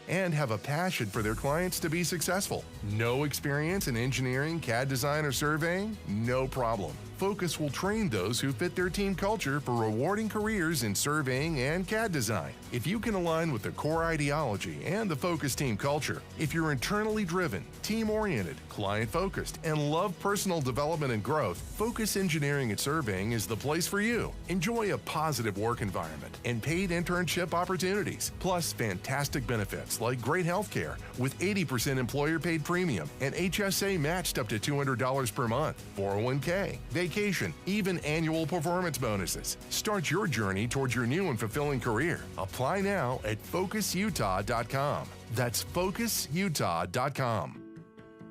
and have a passion for their clients to be successful. No experience in engineering, CAD design, or surveying? No problem. Focus will train those who fit their team culture for rewarding careers in surveying and CAD design. If you can align with the core ideology and the Focus team culture, if you're internally driven, team-oriented, client-focused, and love personal development and growth, Focus Engineering and Surveying is the place for you. Enjoy a positive work environment and paid internship opportunities, plus fantastic benefits like great health care with 80% employer-paid premium and HSA matched up to $200 per month, 401k, vacation, even annual performance bonuses. Start your journey towards your new and fulfilling career. Apply now at FocusUtah.com. That's FocusUtah.com.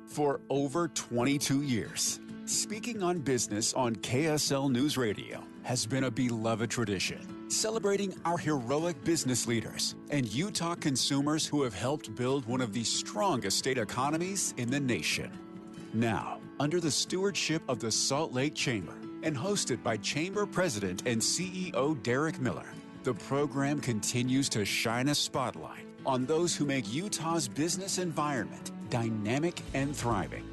For over 22 years, speaking on business on KSL News Radio has been a beloved tradition, celebrating our heroic business leaders and Utah consumers who have helped build one of the strongest state economies in the nation. Now, under the stewardship of the Salt Lake Chamber and hosted by Chamber President and CEO Derek Miller, the program continues to shine a spotlight on those who make Utah's business environment dynamic and thriving.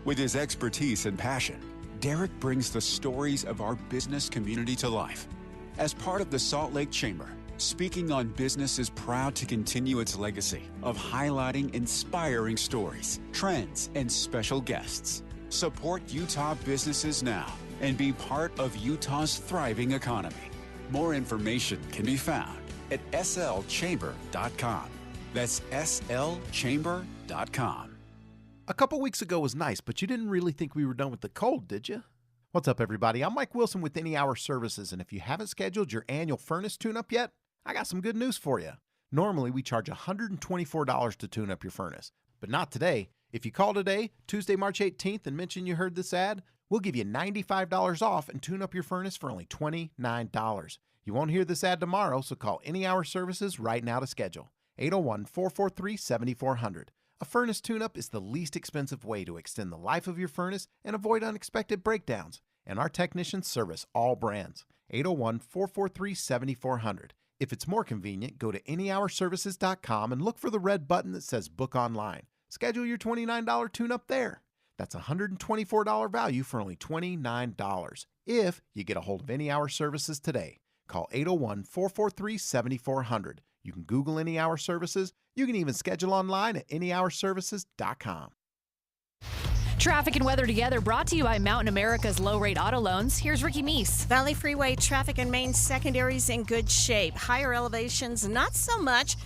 With his expertise and passion, Derek brings the stories of our business community to life. As part of the Salt Lake Chamber, Speaking on Business is proud to continue its legacy of highlighting inspiring stories, trends, and special guests. Support Utah businesses now and be part of Utah's thriving economy. More information can be found at slchamber.com. That's slchamber.com. A couple weeks ago was nice, but you didn't really think we were done with the cold, did you? What's up, everybody? I'm Mike Wilson with Any Hour Services, and if you haven't scheduled your annual furnace tune-up yet, I got some good news for you. Normally, we charge $124 to tune up your furnace, but not today. If you call today, Tuesday, March 18th, and mention you heard this ad, we'll give you $95 off and tune up your furnace for only $29. You won't hear this ad tomorrow, so call Any Hour Services right now to schedule. 801-443-7400. A furnace tune-up is the least expensive way to extend the life of your furnace and avoid unexpected breakdowns, and our technicians service all brands. 801-443-7400. If it's more convenient, go to anyhourservices.com and look for the red button that says Book Online. Schedule your $29 tune-up there. That's a $124 value for only $29 if you get a hold of Any Hour Services today. Call 801-443-7400. You can Google Any Hour Services. You can even schedule online at anyhourservices.com. Traffic and weather together brought to you by Mountain America's low-rate auto loans. Here's Ricky Meese. Valley Freeway traffic and main secondaries in good shape. Higher elevations, not so much.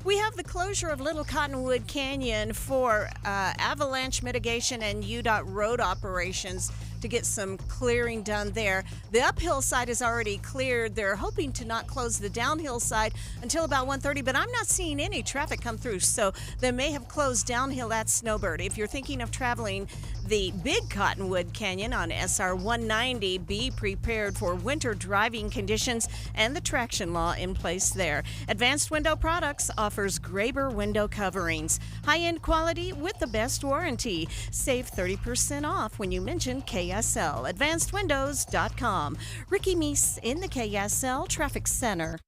We have the closure of Little Cottonwood Canyon for avalanche mitigation and UDOT road operations to get some clearing done there. The uphill side is already cleared. They're hoping to not close the downhill side until about 1:30, but I'm not seeing any traffic come through, so they may have closed downhill at Snowbird. If you're thinking of traveling the Big Cottonwood Canyon on SR 190, be prepared for winter driving conditions and the traction law in place there. Advanced Window Products offers Graber window coverings. High-end quality with the best warranty. Save 30% off when you mention KSL. AdvancedWindows.com. Ricky Meese in the KSL Traffic Center.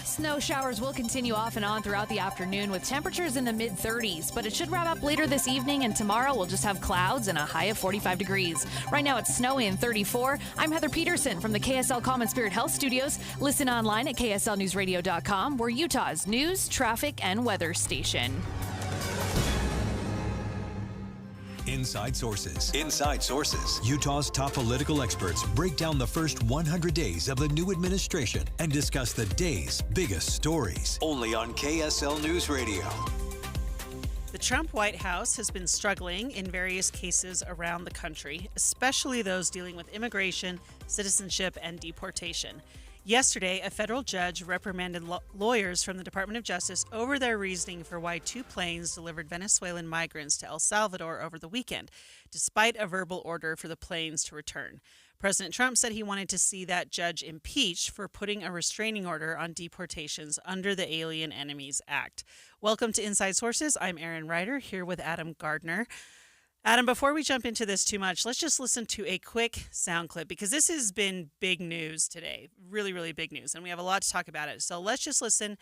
Snow showers will continue off and on throughout the afternoon with temperatures in the mid-30s, but it should wrap up later this evening, and tomorrow we'll just have clouds and a high of 45 degrees. Right now it's snowy and 34. I'm Heather Peterson from the KSL Common Spirit Health Studios. Listen online at KSLNewsRadio.com. We're Utah's news, traffic, and weather station. Inside Sources. Inside Sources. Utah's top political experts break down the first 100 days of the new administration and discuss the day's biggest stories. Only on KSL News Radio. The Trump White House has been struggling in various cases around the country, especially those dealing with immigration, citizenship, and deportation. Yesterday, a federal judge reprimanded lawyers from the Department of Justice over their reasoning for why 2 planes delivered Venezuelan migrants to El Salvador over the weekend, despite a verbal order for the planes to return. President Trump said he wanted to see that judge impeached for putting a restraining order on deportations under the Alien Enemies Act. Welcome to Inside Sources. I'm Erin Ryder here with Adam Gardner. Adam, before we jump into this too much, let's just listen to a quick sound clip because this has been big news today. Really, really big news. And we have a lot to talk about it. So let's just listen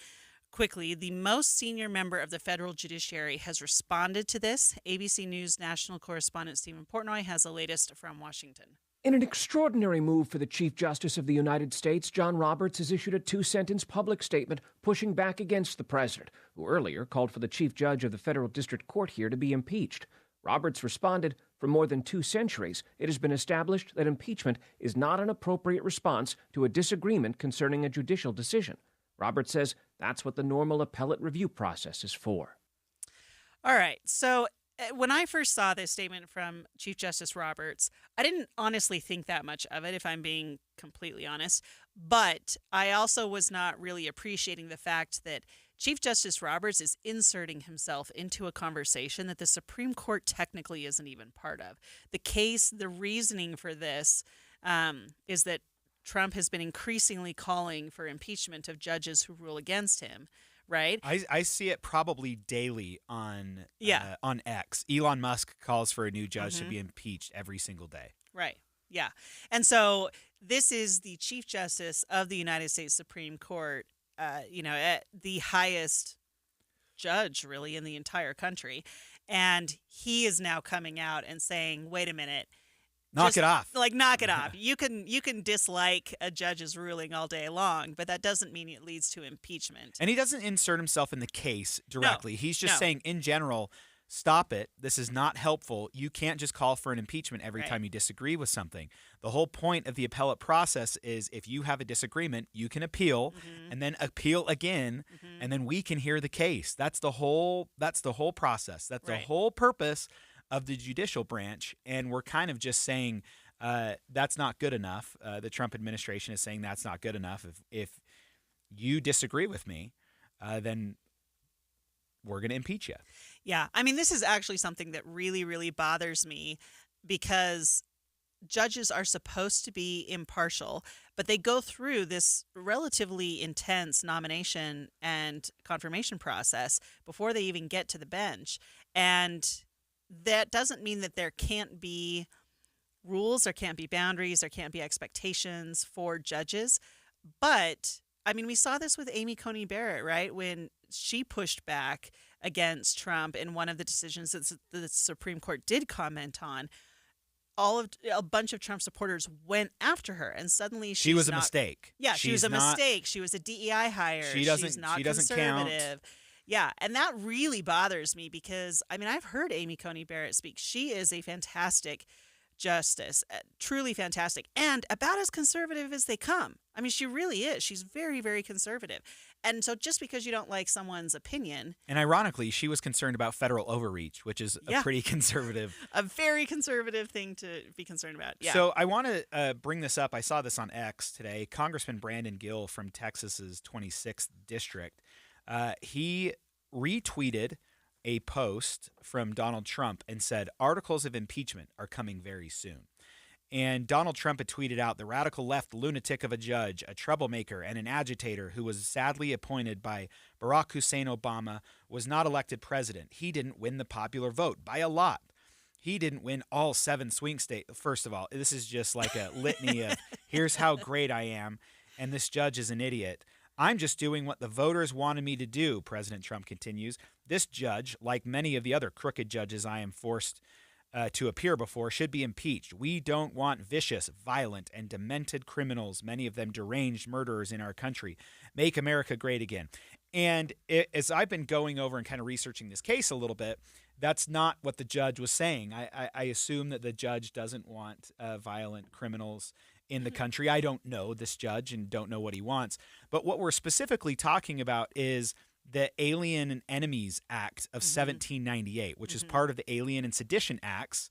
quickly, the most senior member of the federal judiciary has responded to this. ABC News national correspondent Stephen Portnoy has the latest from Washington. In an extraordinary move for the Chief Justice of the United States, John Roberts has issued a 2-sentence public statement pushing back against the president, who earlier called for the chief judge of the federal district court here to be impeached. Roberts responded, "For more than 2 centuries, it has been established that impeachment is not an appropriate response to a disagreement concerning a judicial decision." Roberts says that's what the normal appellate review process is for. All right. So when I first saw this statement from Chief Justice Roberts, I didn't honestly think that much of it, if I'm being completely honest. But I also was not really appreciating the fact that Chief Justice Roberts is inserting himself into a conversation that the Supreme Court technically isn't even part of. The reasoning for this is that Trump has been increasingly calling for impeachment of judges who rule against him. Right. I see it probably daily on X. Elon Musk calls for a new judge to be impeached every single day. Right. Yeah. And so this is the Chief Justice of the United States Supreme Court, the highest judge really in the entire country. And he is now coming out and saying, wait a minute. Knock it off. Knock it off. You can dislike a judge's ruling all day long, but that doesn't mean it leads to impeachment. And he doesn't insert himself in the case directly. No, He's just saying, in general, stop it. This is not helpful. You can't just call for an impeachment every time you disagree with something. The whole point of the appellate process is if you have a disagreement, you can appeal and then appeal again, and then we can hear the case. That's the whole process. That's the whole purpose of the judicial branch, and we're kind of just saying that's not good enough. The Trump administration is saying that's not good enough. If you disagree with me, then we're going to impeach you. Yeah. I mean, this is actually something that really, really bothers me because judges are supposed to be impartial, but they go through this relatively intense nomination and confirmation process before they even get to the bench. And that doesn't mean that there can't be rules, there can't be boundaries, there can't be expectations for judges. But, I mean, we saw this with Amy Coney Barrett, right? When she pushed back against Trump in one of the decisions that the Supreme Court did comment on. A bunch of Trump supporters went after her, and suddenly she was a mistake. Yeah, she was a mistake. She was a DEI hire. She's not conservative. Yeah, and that really bothers me because, I mean, I've heard Amy Coney Barrett speak. She is a fantastic justice, truly fantastic, and about as conservative as they come. I mean, she really is. She's very, very conservative. And so just because you don't like someone's opinion. And ironically, she was concerned about federal overreach, which is a pretty conservative. A very conservative thing to be concerned about. Yeah. So I want to bring this up. I saw this on X today. Congressman Brandon Gill from Texas's 26th district. He retweeted a post from Donald Trump and said, articles of impeachment are coming very soon. And Donald Trump had tweeted out, the radical left lunatic of a judge, a troublemaker, and an agitator who was sadly appointed by Barack Hussein Obama was not elected president. He didn't win the popular vote by a lot. He didn't win all 7 swing states. First of all, this is just like a litany of here's how great I am, and this judge is an idiot. I'm just doing what the voters wanted me to do, President Trump continues. This judge, like many of the other crooked judges I am forced to appear before, should be impeached. We don't want vicious, violent, and demented criminals, many of them deranged murderers in our country. Make America great again. And as I've been going over and kind of researching this case a little bit, that's not what the judge was saying. I assume that the judge doesn't want violent criminals in the country. I don't know this judge and don't know what he wants. But what we're specifically talking about is the Alien and Enemies Act of 1798, which is part of the Alien and Sedition Acts,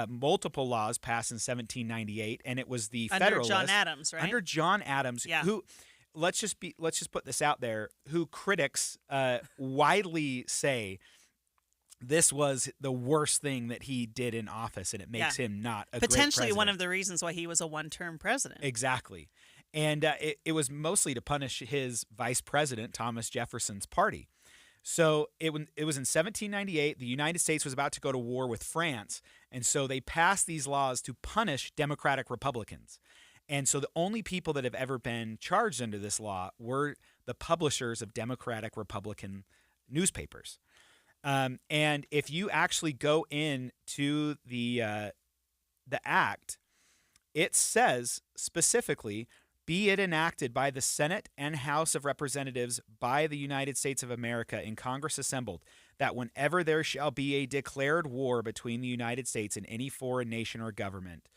multiple laws passed in 1798, and it was the Federalist. Under John Adams, right? Under John Adams, who, let's just put this out there, who critics widely say this was the worst thing that he did in office, and it makes him not a great president. Potentially one of the reasons why he was a one-term president. Exactly. And it was mostly to punish his vice president, Thomas Jefferson's party. So it was in 1798. The United States was about to go to war with France, and so they passed these laws to punish Democratic Republicans. And so the only people that have ever been charged under this law were the publishers of Democratic, Republican newspapers. And if you actually go into the act, it says specifically, be it enacted by the Senate and House of Representatives by the United States of America in Congress assembled, that whenever there shall be a declared war between the United States and any foreign nation or government,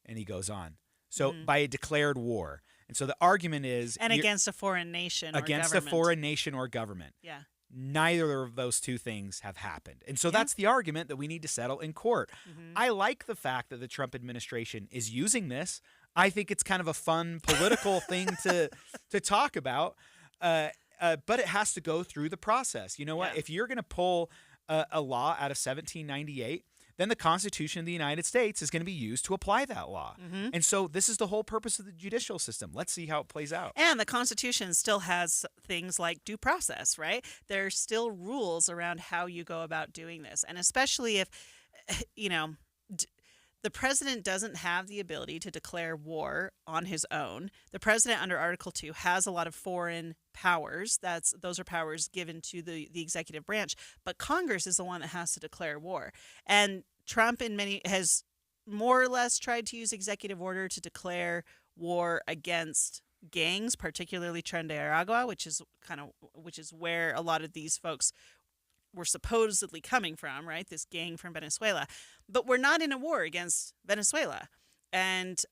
and he goes on. So by a declared war. And so the argument is... And against a foreign nation or government. Against a foreign nation or government. Yeah. Neither of those two things have happened. And so that's the argument that we need to settle in court. I like the fact that the Trump administration is using this. I think it's kind of a fun political thing to talk about, but it has to go through the process. You know what? If you're going to pull a law out of 1798, then the Constitution of the United States is going to be used to apply that law. And so this is the whole purpose of the judicial system. Let's see how it plays out. And the Constitution still has things like due process, right? There's still rules around how you go about doing this. And especially if, the president doesn't have the ability to declare war on his own. The president under Article 2 has a lot of foreign powers. Those are powers given to the executive branch. But Congress is the one that has to declare war. And Trump has more or less tried to use executive order to declare war against gangs, particularly Tren de Aragua, which is where a lot of these folks were supposedly coming from, right? This gang from Venezuela. But we're not in a war against Venezuela. And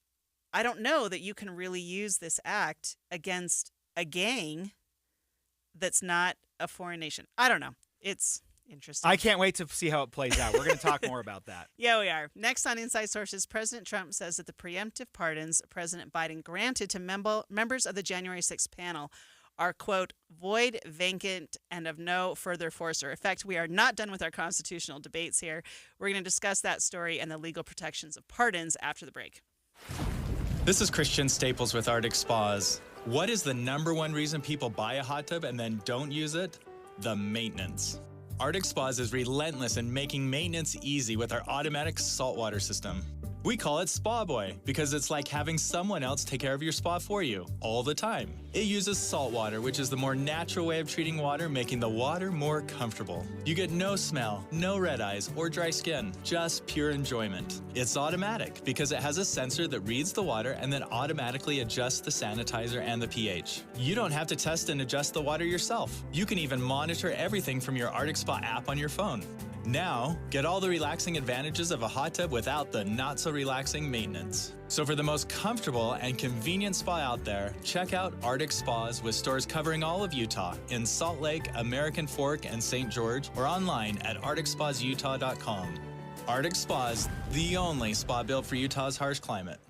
I don't know that you can really use this act against a gang that's not a foreign nation. I don't know. It's interesting. I can't wait to see how it plays out. We're going to talk more about that. Yeah, we are. Next on Inside Sources, President Trump says that the preemptive pardons President Biden granted to members of the January 6th panel are, quote, void, vacant, and of no further force or effect. We are not done with our constitutional debates here. We're going to discuss that story and the legal protections of pardons after the break. This is Christian Staples with Arctic Spas. What is the number one reason people buy a hot tub and then don't use it? The maintenance. Arctic Spas is relentless in making maintenance easy with our automatic saltwater system. We call it Spa Boy because it's like having someone else take care of your spa for you all the time. It uses salt water, which is the more natural way of treating water, making the water more comfortable. You get no smell, no red eyes or dry skin, just pure enjoyment. It's automatic because it has a sensor that reads the water and then automatically adjusts the sanitizer and the pH. You don't have to test and adjust the water yourself. You can even monitor everything from your Arctic Spa app on your phone. Now, get all the relaxing advantages of a hot tub without the not-so-relaxing maintenance. So for the most comfortable and convenient spa out there, check out Arctic Spas with stores covering all of Utah in Salt Lake, American Fork, and St. George, or online at arcticspasutah.com. Arctic Spas, the only spa built for Utah's harsh climate.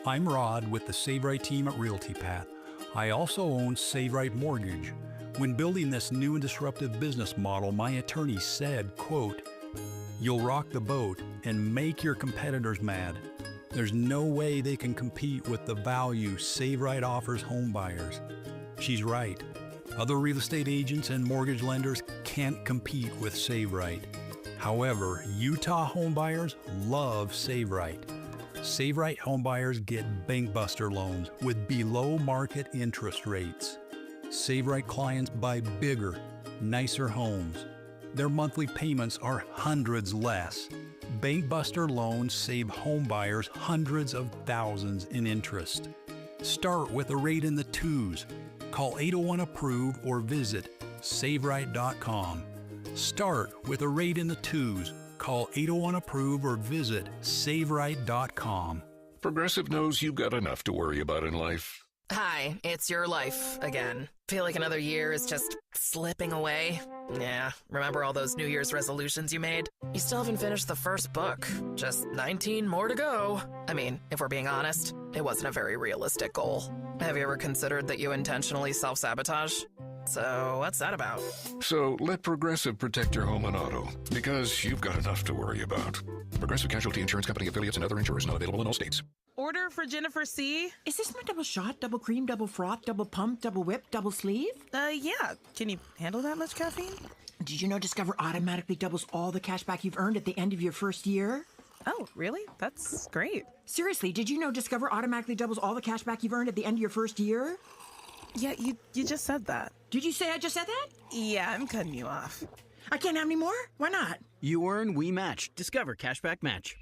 I'm Rod with the Save Right team at Realty Path. I also own Save Right Mortgage. When building this new and disruptive business model, my attorney said, quote, "You'll rock the boat and make your competitors mad. There's no way they can compete with the value Save Right offers home buyers." She's right. Other real estate agents and mortgage lenders can't compete with Save Right. However, Utah home buyers love Save Right. Save Right home buyers get bankbuster loans with below market interest rates. Save Right clients buy bigger, nicer homes. Their monthly payments are hundreds less. Bankbuster loans save home buyers hundreds of thousands in interest. Start with a rate in the twos. Call 801-APPROVE or visit SaveRight.com. Start with a rate in the twos. Call 801-APPROVE or visit SaveRight.com. Progressive knows you've got enough to worry about in life. Hi, it's your life again. Feel like another year is just slipping away? Yeah, remember all those New Year's resolutions you made? You still haven't finished the first book. Just 19 more to go. I mean, if we're being honest, it wasn't a very realistic goal. Have you ever considered that you intentionally self-sabotage? So, what's that about? So, let Progressive protect your home and auto, because you've got enough to worry about. Progressive Casualty Insurance Company affiliates and other insurers not available in all states. Order for Jennifer C. Is this my double shot, double cream, double froth, double pump, double whip, double sleeve? Yeah. Can you handle that much caffeine? Did you know Discover automatically doubles all the cash back you've earned at the end of your first year? Oh, really? That's great. Seriously, did you know Discover automatically doubles all the cash back you've earned at the end of your first year? Yeah, you just said that. Did you say I just said that? Yeah, I'm cutting you off. I can't have any more? Why not? You earn, we match. Discover Cashback Match.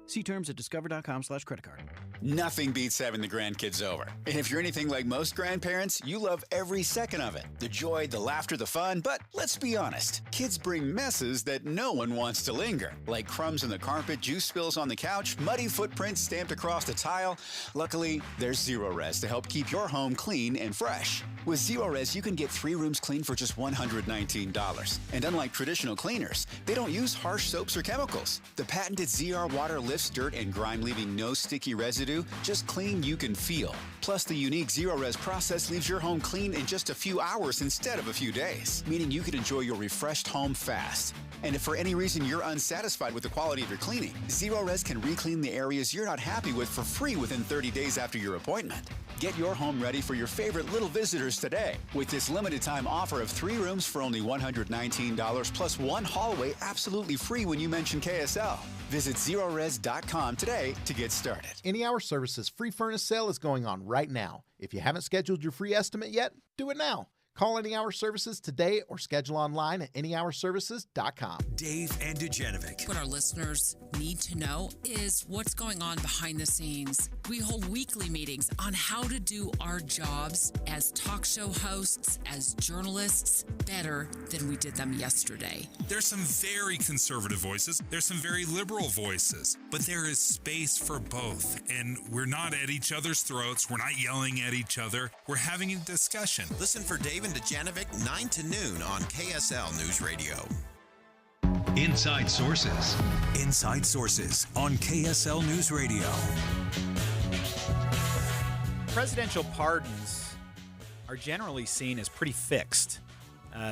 See terms at discover.com/creditcard. Nothing beats having the grandkids over. And if you're anything like most grandparents, you love every second of it. The joy, the laughter, the fun. But let's be honest, kids bring messes that no one wants to linger. Like crumbs in the carpet, juice spills on the couch, muddy footprints stamped across the tile. Luckily, there's Zero-Res to help keep your home clean and fresh. With Zero-Res, you can get 3 rooms clean for just $119. And unlike traditional cleaners, they don't use harsh soaps or chemicals. The patented ZR water lifts dirt and grime, leaving no sticky residue, just clean you can feel. Plus, the unique Zero-Res process leaves your home clean in just a few hours instead of a few days, meaning you can enjoy your refreshed home fast. And if for any reason you're unsatisfied with the quality of your cleaning, Zero-Res can re-clean the areas you're not happy with for free within 30 days after your appointment. Get your home ready for your favorite little visitors today with this limited time offer of 3 rooms for only $119 plus 1 hallway absolutely free when you mention KSL. Visit Zerores.com today to get started. Any Hour Services free furnace sale is going on right now. If you haven't scheduled your free estimate yet, do it now. Call Any Hour Services today or schedule online at anyhourservices.com. Dave and Dujanovic. What our listeners need to know is what's going on behind the scenes. We hold weekly meetings on how to do our jobs as talk show hosts, as journalists, better than we did them yesterday. There's some very conservative voices. There's some very liberal voices. But there is space for both. And we're not at each other's throats. We're not yelling at each other. We're having a discussion. Listen for Dave and Dujanovic 9 to noon on KSL News Radio. Inside Sources. Inside Sources on KSL News Radio. Presidential pardons are generally seen as pretty fixed.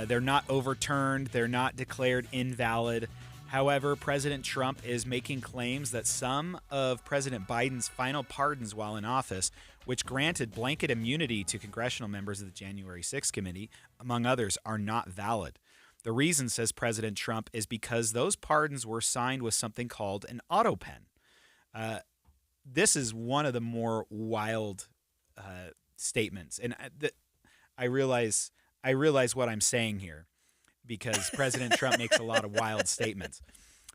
They're not overturned. They're not declared invalid. However, President Trump is making claims that some of President Biden's final pardons while in office, which granted blanket immunity to congressional members of the January 6th committee, among others, are not valid. The reason, says President Trump, is because those pardons were signed with something called an auto pen. This is one of the more wild statements, and I realize what I'm saying here, because President Trump makes a lot of wild statements.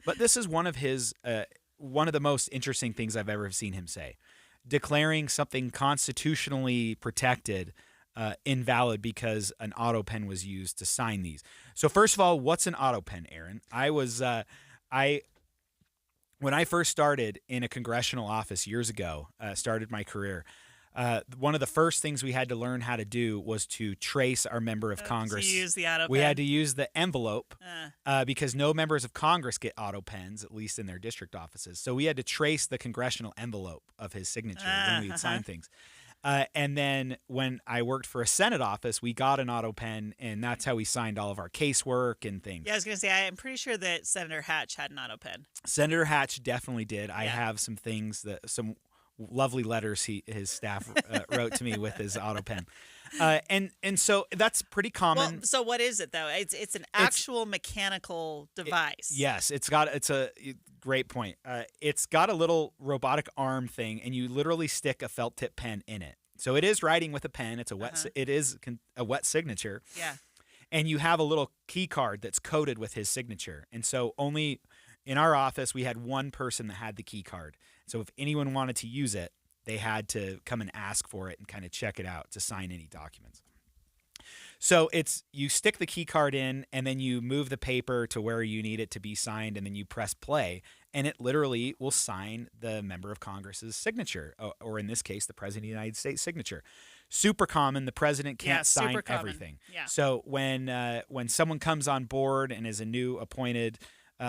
But this is one of the most interesting things I've ever seen him say, declaring something constitutionally protected invalid because an auto pen was used to sign these. So first of all, what's an auto pen, Aaron? When I first started in a congressional office years ago, started my career, one of the first things we had to learn how to do was to trace our member of Congress. So you use the auto pen? We had to use the envelope because no members of Congress get auto pens, at least in their district offices. So we had to trace the congressional envelope of his signature when we would sign things. And then when I worked for a Senate office, we got an auto pen, and that's how we signed all of our casework and things. Yeah, I was going to say, I'm pretty sure that Senator Hatch had an auto pen. Senator Hatch definitely did. I have some things, some lovely letters his staff wrote to me with his auto pen. And so that's pretty common. Well, so what is it, though? It's an actual mechanical device. Yes, it's a great point. It's got a little robotic arm thing, and you literally stick a felt tip pen in it. So it is writing with a pen. It's a wet. It is a wet signature. Yeah. And you have a little key card that's coded with his signature. And so only in our office we had one person that had the key card. So if anyone wanted to use it, they had to come and ask for it and kind of check it out to sign any documents. So you stick the key card in, and then you move the paper to where you need it to be signed, and then you press play, and it literally will sign the member of Congress's signature, or in this case, the President of the United States signature. Super common. The president can't sign everything. Yeah. So when someone comes on board and is a new appointed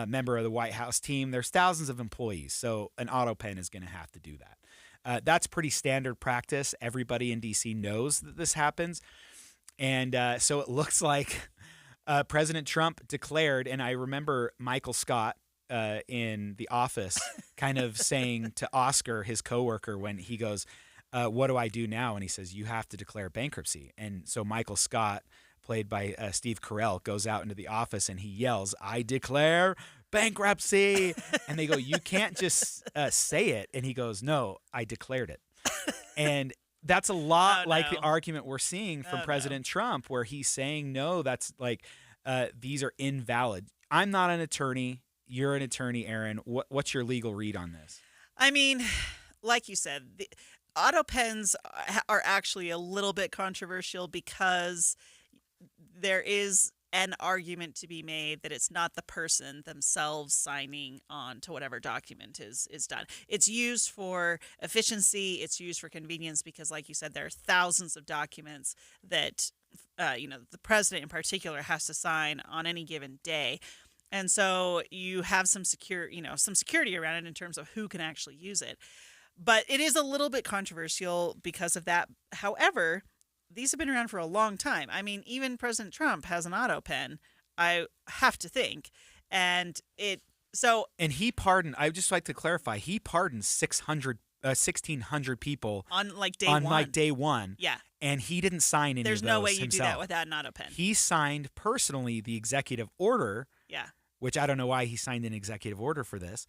member of the White House team, there's thousands of employees, so an auto pen is going to have to do that. That's pretty standard practice. Everybody in D.C. knows that this happens. And so it looks like President Trump declared, and I remember Michael Scott in The Office kind of saying to Oscar, his coworker, when he goes, what do I do now? And he says, you have to declare bankruptcy. And so Michael Scott, played by Steve Carell, goes out into the office and he yells, I declare bankruptcy. And they go, you can't just say it. And he goes, no, I declared it. And that's a lot like the argument we're seeing from President Trump, where he's saying, no, that's like, these are invalid. I'm not an attorney. You're an attorney, Aaron. What's your legal read on this? I mean, like you said, the auto pens are actually a little bit controversial because there is an argument to be made that it's not the person themselves signing on to whatever document is done. It's used for efficiency. It's used for convenience because, like you said, there are thousands of documents that the president in particular has to sign on any given day. And so you have some security around it in terms of who can actually use it. But it is a little bit controversial because of that. However, these have been around for a long time. I mean, even President Trump has an auto pen, I have to think. And he pardoned, I would just like to clarify, he pardoned 1,600 people on day one. Yeah. And he didn't sign any There's of those no way you himself. do that without an auto pen. He signed personally the executive order. Yeah. Which I don't know why he signed an executive order for this.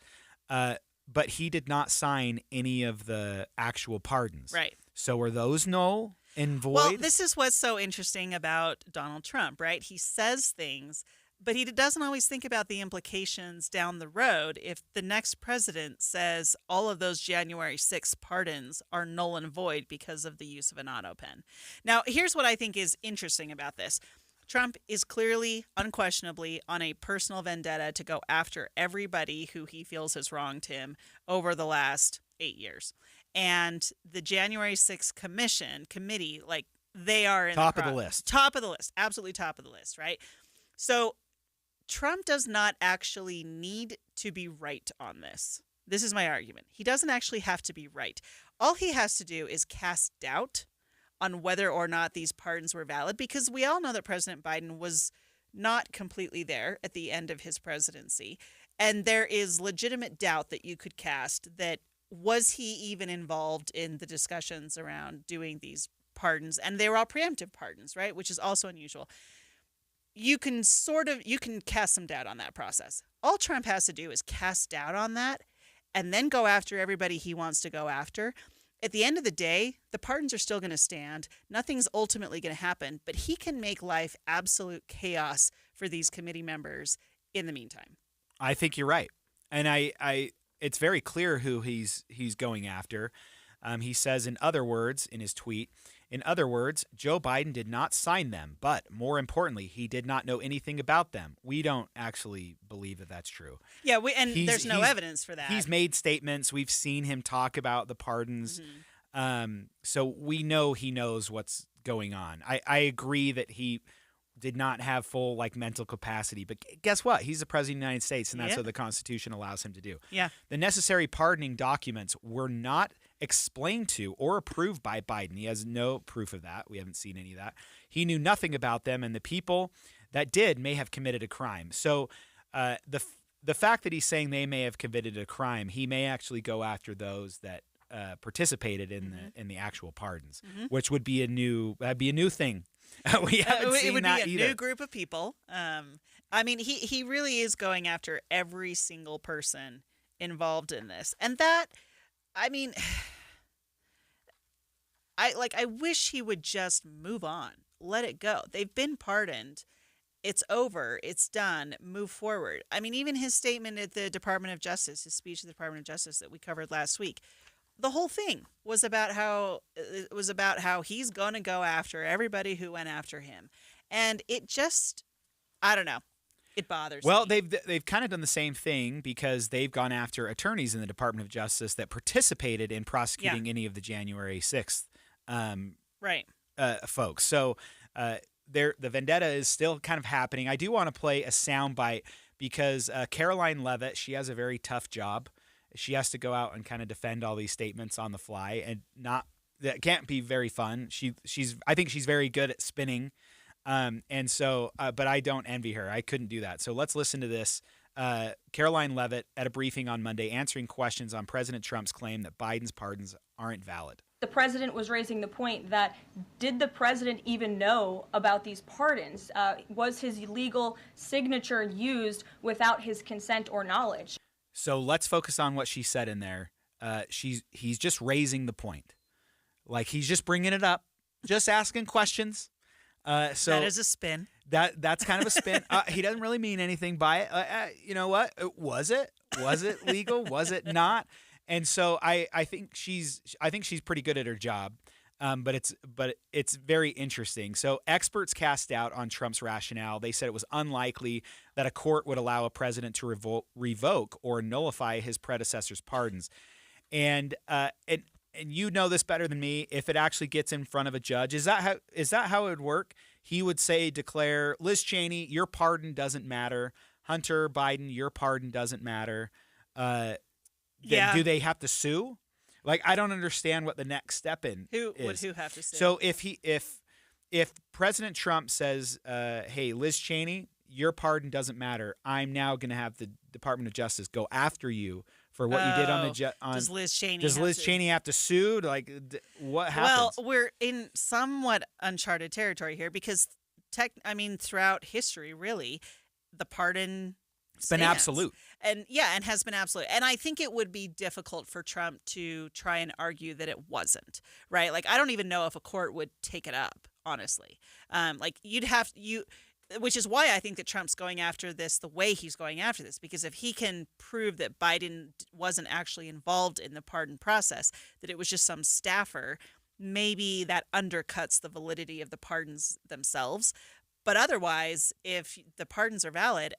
But he did not sign any of the actual pardons. Right. So are those null and void? Well, this is what's so interesting about Donald Trump, right? He says things, but he doesn't always think about the implications down the road. If the next president says all of those January 6th pardons are null and void because of the use of an auto pen. Now, here's what I think is interesting about this. Trump is clearly, unquestionably, on a personal vendetta to go after everybody who he feels has wronged him over the last 8 years. And the January 6th committee, like, they are in top of the list. Top of the list. Absolutely top of the list, right? So Trump does not actually need to be right on this. This is my argument. He doesn't actually have to be right. All he has to do is cast doubt on whether or not these pardons were valid, because we all know that President Biden was not completely there at the end of his presidency. And there is legitimate doubt that you could cast that was he even involved in the discussions around doing these pardons? And they were all preemptive pardons, right? Which is also unusual. You can cast some doubt on that process. All Trump has to do is cast doubt on that and then go after everybody he wants to go after. At the end of the day, the pardons are still going to stand. Nothing's ultimately going to happen, but he can make life absolute chaos for these committee members in the meantime. I think you're right. And it's very clear who he's going after. He says, in other words, in his tweet, in other words, Joe Biden did not sign them, but more importantly, he did not know anything about them. We don't actually believe that that's true. Yeah, there's no evidence for that. He's made statements. We've seen him talk about the pardons. Mm-hmm. So we know he knows what's going on. I agree that he did not have full mental capacity, but guess what? He's the president of the United States, and that's what the Constitution allows him to do. Yeah. The necessary pardoning documents were not explained to or approved by Biden. He has no proof of that. We haven't seen any of that. He knew nothing about them, and the people that did may have committed a crime. So the fact that he's saying they may have committed a crime, he may actually go after those that participated in the actual pardons, which would be a new thing. We haven't seen it would that be a either. new group of people. I mean, he really is going after every single person involved in this, and that, I mean, I wish he would just move on, let it go. They've been pardoned. It's over. It's done. Move forward. I mean, even his statement at the Department of Justice, his speech at the Department of Justice that we covered last week, the whole thing was about how he's going to go after everybody who went after him. And it just, I don't know. It bothers me. Well, they've kind of done the same thing because they've gone after attorneys in the Department of Justice that participated in prosecuting any of the January 6th folks. So the vendetta is still kind of happening. I do want to play a soundbite because Caroline Leavitt, she has a very tough job. She has to go out and kind of defend all these statements on the fly, and that can't be very fun. I think she's very good at spinning, and so but I don't envy her. I couldn't do that. So let's listen to this. Caroline Leavitt at a briefing on Monday answering questions on President Trump's claim that Biden's pardons aren't valid. The president was raising the point that did the president even know about these pardons? Was his legal signature used without his consent or knowledge? So let's focus on what she said in there. He's just raising the point. Like he's just bringing it up, just asking questions. So that is a spin. That's kind of a spin. He doesn't really mean anything by it. You know what? Was it legal? Was it not? And so I think she's pretty good at her job. But it's very interesting. So experts cast doubt on Trump's rationale. They said it was unlikely that a court would allow a president to revoke or nullify his predecessor's pardons. And you know this better than me. If it actually gets in front of a judge, is that how it would work? He would declare, Liz Cheney, your pardon doesn't matter. Hunter Biden, your pardon doesn't matter. Then do they have to sue? Like, I don't understand what the next step is. Who have to sue? So if President Trump says, hey, Liz Cheney, your pardon doesn't matter, I'm now going to have the Department of Justice go after you for what you did on the does Liz Cheney have to sue? Like, what happens? Well, we're in somewhat uncharted territory here because throughout history, really, the pardon it's been absolute. And has been absolute. And I think it would be difficult for Trump to try and argue that it wasn't, right? Like, I don't even know if a court would take it up, honestly. Which is why I think that Trump's going after this the way he's going after this, because if he can prove that Biden wasn't actually involved in the pardon process, that it was just some staffer, maybe that undercuts the validity of the pardons themselves. But otherwise, if the pardons are valid,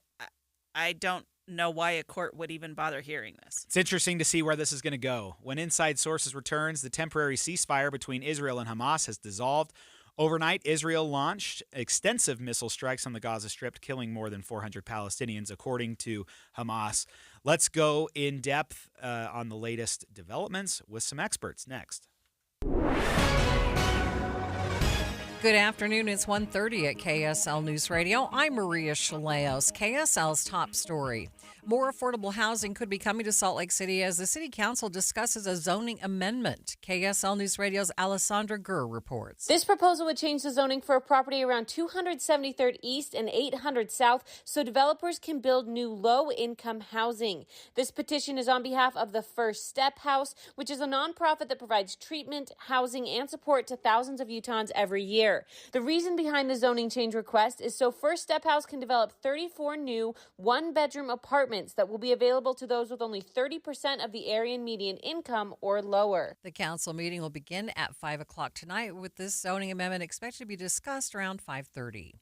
I don't know why a court would even bother hearing this. It's interesting to see where this is going to go. When Inside Sources returns, the temporary ceasefire between Israel and Hamas has dissolved. Overnight, Israel launched extensive missile strikes on the Gaza Strip, killing more than 400 Palestinians, according to Hamas. Let's go in depth on the latest developments with some experts next. Good afternoon. It's 1:30 at KSL News Radio. I'm Maria Chaleos. KSL's top story. More affordable housing could be coming to Salt Lake City as the City Council discusses a zoning amendment. KSL News Radio's Alessandra Gurr reports. This proposal would change the zoning for a property around 273rd East and 800 South so developers can build new low-income housing. This petition is on behalf of the First Step House, which is a nonprofit that provides treatment, housing, and support to thousands of Utahns every year. The reason behind the zoning change request is so First Step House can develop 34 new one-bedroom apartments that will be available to those with only 30% of the area median income or lower. The council meeting will begin at 5 o'clock tonight, with this zoning amendment expected to be discussed around 5:30.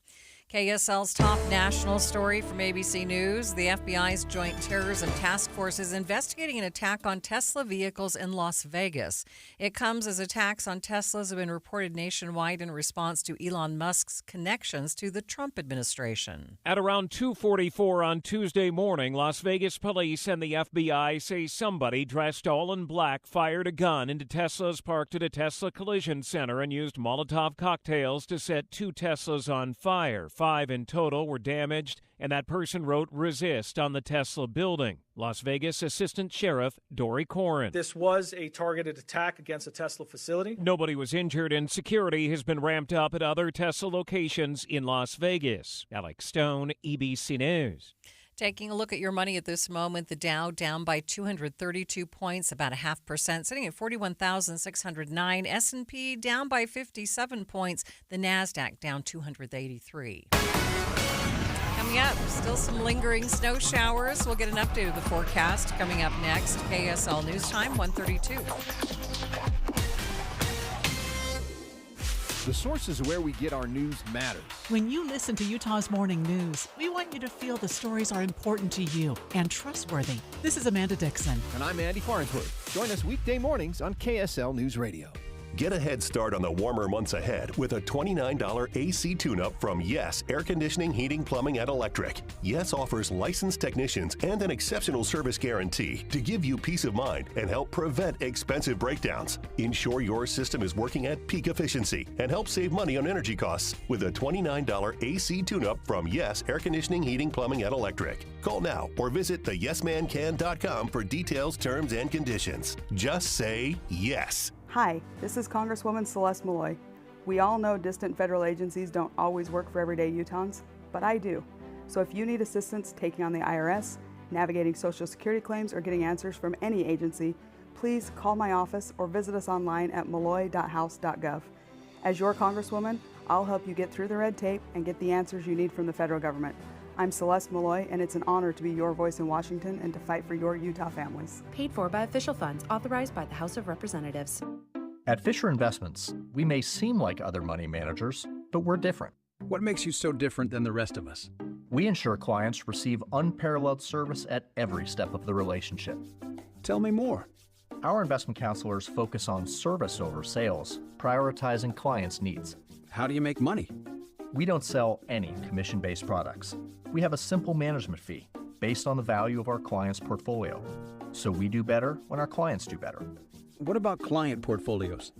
KSL's top national story from ABC News. The FBI's Joint Terrorism Task Force is investigating an attack on Tesla vehicles in Las Vegas. It comes as attacks on Teslas have been reported nationwide in response to Elon Musk's connections to the Trump administration. At around 2:44 on Tuesday morning, Las Vegas police and the FBI say somebody dressed all in black fired a gun into Teslas parked at a Tesla collision center and used Molotov cocktails to set 2 Teslas on fire. 5 in total were damaged, and that person wrote "resist" on the Tesla building. Las Vegas Assistant Sheriff Dory Corrin. This was a targeted attack against a Tesla facility. Nobody was injured, and security has been ramped up at other Tesla locations in Las Vegas. Alex Stone, EBC News. Taking a look at your money at this moment, the Dow down by 232 points, about 0.5%, sitting at 41,609. S&P down by 57 points. The NASDAQ down 283. Coming up, still some lingering snow showers. We'll get an update of the forecast coming up next. KSL News Time, 1:32. The sources where we get our news matters. When you listen to Utah's Morning News, we want you to feel the stories are important to you and trustworthy. This is Amanda Dixon. And I'm Andy Farnsworth. Join us weekday mornings on KSL News Radio. Get a head start on the warmer months ahead with a $29 AC tune-up from Yes Air Conditioning, Heating, Plumbing, and Electric. Yes offers licensed technicians and an exceptional service guarantee to give you peace of mind and help prevent expensive breakdowns. Ensure your system is working at peak efficiency and help save money on energy costs with a $29 AC tune-up from Yes Air Conditioning, Heating, Plumbing, and Electric. Call now or visit theyesmancan.com for details, terms, and conditions. Just say yes. Hi, this is Congresswoman Celeste Malloy. We all know distant federal agencies don't always work for everyday Utahns, but I do. So if you need assistance taking on the IRS, navigating Social Security claims, or getting answers from any agency, please call my office or visit us online at malloy.house.gov. As your Congresswoman, I'll help you get through the red tape and get the answers you need from the federal government. I'm Celeste Malloy, and it's an honor to be your voice in Washington and to fight for your Utah families. Paid for by official funds authorized by the House of Representatives. At Fisher Investments, we may seem like other money managers, but we're different. What makes you so different than the rest of us? We ensure clients receive unparalleled service at every step of the relationship. Tell me more. Our investment counselors focus on service over sales, prioritizing clients' needs. How do you make money? We don't sell any commission-based products. We have a simple management fee based on the value of our client's portfolio. So we do better when our clients do better. What about client portfolios?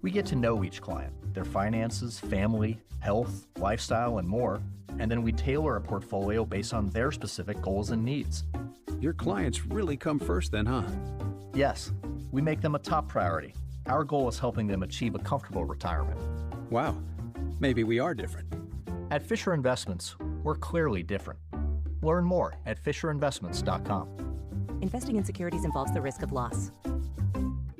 We get to know each client, their finances, family, health, lifestyle, and more, and then we tailor a portfolio based on their specific goals and needs. Your clients really come first then, huh? Yes, we make them a top priority. Our goal is helping them achieve a comfortable retirement. Wow, maybe we are different. At Fisher Investments, we're clearly different. Learn more at FisherInvestments.com. Investing in securities involves the risk of loss.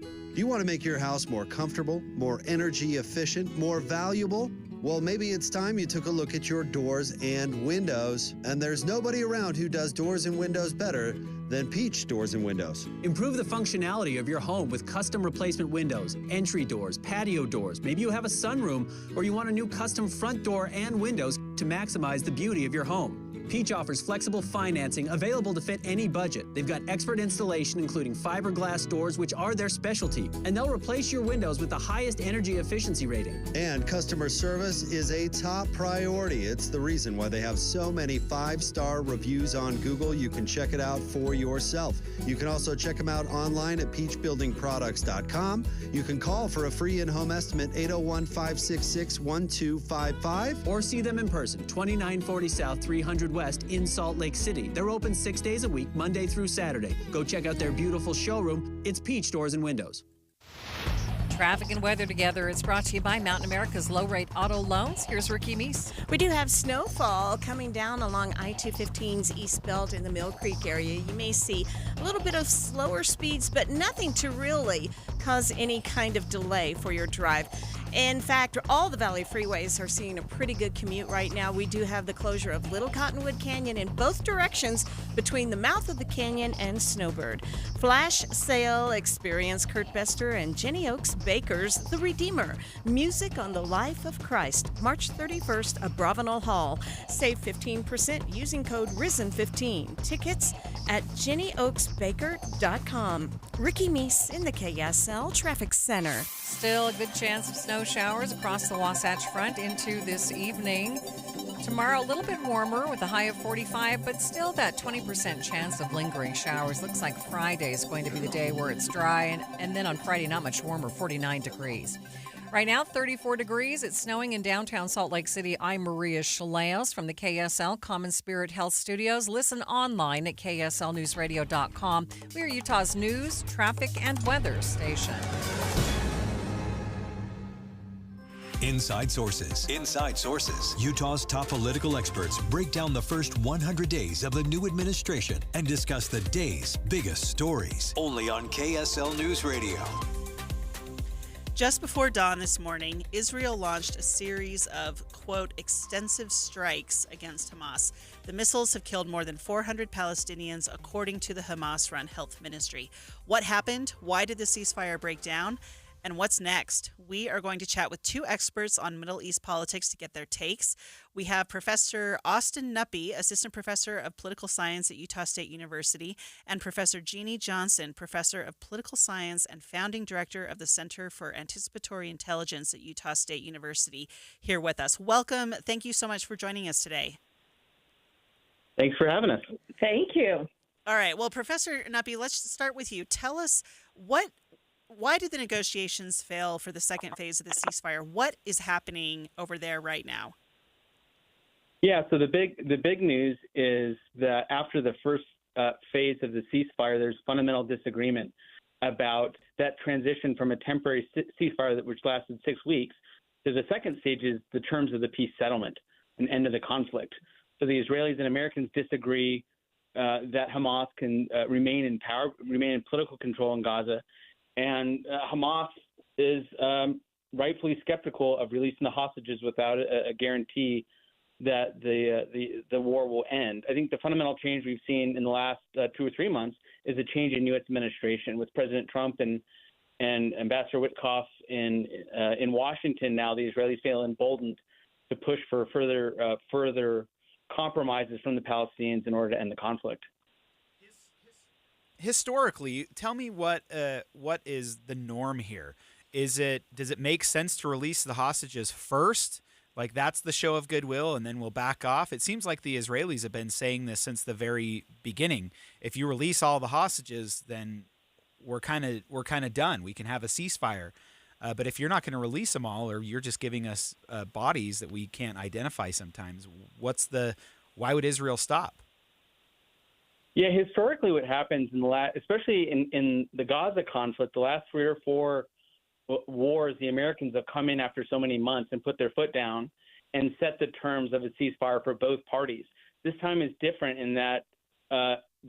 Do you want to make your house more comfortable, more energy efficient, more valuable? Well, maybe it's time you took a look at your doors and windows, and there's nobody around who does doors and windows better than Peach Doors and Windows. Improve the functionality of your home with custom replacement windows, entry doors, patio doors. Maybe you have a sunroom or you want a new custom front door and windows to maximize the beauty of your home. Peach offers flexible financing available to fit any budget. They've got expert installation, including fiberglass doors, which are their specialty, and they'll replace your windows with the highest energy efficiency rating. And customer service is a top priority. It's the reason why they have so many 5-star reviews on Google. You can check it out for yourself. You can also check them out online at peachbuildingproducts.com. You can call for a free in-home estimate, 801-566-1255. Or see them in person, 2940 South 300 West in Salt Lake City. They're open 6 days a week, Monday through Saturday. Go check out their beautiful showroom. It's Peach Doors and Windows. Traffic and weather together. It's brought to you by Mountain America's low-rate auto loans. Here's Ricky Meese. We do have snowfall coming down along I-215's East Belt in the Mill Creek area. You may see a little bit of slower speeds, but nothing to really cause any kind of delay for your drive. In fact, all the Valley freeways are seeing a pretty good commute right now. We do have the closure of Little Cottonwood Canyon in both directions between the mouth of the canyon and Snowbird. Flash sale, experience Kurt Bester and Jenny Oaks Bakers, The Redeemer. Music on the Life of Christ, March 31st at Bravenel Hall. Save 15% using code RISEN15. Tickets at JennyOaksBaker.com. Ricky Meese in the KSL Traffic Center. Still a good chance of snow showers across the Wasatch Front into this evening. Tomorrow, a little bit warmer with a high of 45, but still that 20% chance of lingering showers. Looks like Friday is going to be the day where it's dry, and then on Friday, not much warmer, 49 degrees. Right now, 34 degrees. It's snowing in downtown Salt Lake City. I'm Maria Chaleos from the KSL Common Spirit Health Studios. Listen online at KSLNewsRadio.com. We are Utah's news, traffic, and weather station. Inside Sources. Inside Sources. Utah's top political experts break down the first 100 days of the new administration and discuss the day's biggest stories. Only on KSL News Radio. Just before dawn this morning, Israel launched a series of, quote, extensive strikes against Hamas. The missiles have killed more than 400 Palestinians, according to the Hamas-run health ministry. What happened? Why did the ceasefire break down? And what's next? We are going to chat with two experts on Middle East politics to get their takes. We have Professor Austin Nuppy, Assistant Professor of Political Science at Utah State University, and Professor Jeannie Johnson, Professor of Political Science and Founding Director of the Center for Anticipatory Intelligence at Utah State University, here with us. Welcome. Thank you so much for joining us today. Thanks for having us. Thank you. All right. Well, Professor Nuppy, let's start with you. Tell us why did the negotiations fail for the second phase of the ceasefire? What is happening over there right now? Yeah, so the big news is that after the first phase of the ceasefire, there's fundamental disagreement about that transition from a temporary ceasefire which lasted 6 weeks to the second stage is the terms of the peace settlement, an end of the conflict. So the Israelis and Americans disagree that Hamas can remain in power, remain in political control in Gaza. And Hamas is rightfully skeptical of releasing the hostages without a guarantee that the war will end. I think the fundamental change we've seen in the last 2 or 3 months is a change in U.S. administration with President Trump and Ambassador Witkoff in Washington. Now the Israelis feel emboldened to push for further compromises from the Palestinians in order to end the conflict. Historically, tell me what is the norm here? Does it make sense to release the hostages first? Like that's the show of goodwill, and then we'll back off. It seems like the Israelis have been saying this since the very beginning. If you release all the hostages, then we're kind of done. We can have a ceasefire. But if you're not going to release them all, or you're just giving us bodies that we can't identify sometimes, why would Israel stop? Yeah, historically, what happens especially in the Gaza conflict, the last 3 or 4 wars, the Americans have come in after so many months and put their foot down and set the terms of a ceasefire for both parties. This time is different in that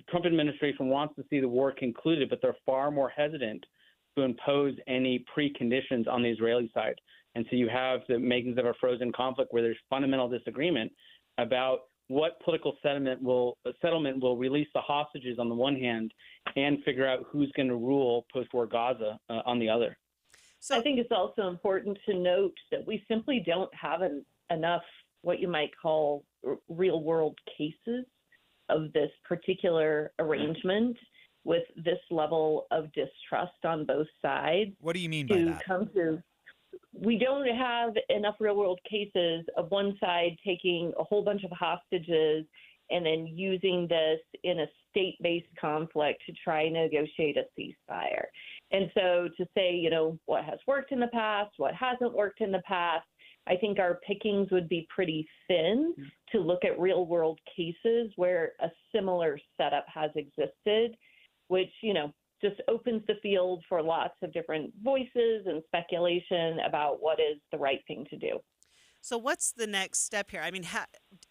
Trump administration wants to see the war concluded, but they're far more hesitant to impose any preconditions on the Israeli side. And so you have the makings of a frozen conflict where there's fundamental disagreement about what political settlement will release the hostages on the one hand and figure out who's going to rule post-war Gaza on the other. I think it's also important to note that we simply don't have enough what you might call real-world cases of this particular arrangement with this level of distrust on both sides. What do you mean by that? We don't have enough real-world cases of one side taking a whole bunch of hostages and then using this in a state-based conflict to try and negotiate a ceasefire. And so to say, what has worked in the past, what hasn't worked in the past, I think our pickings would be pretty thin to look at real-world cases where a similar setup has existed, which, just opens the field for lots of different voices and speculation about what is the right thing to do. So what's the next step here? I mean,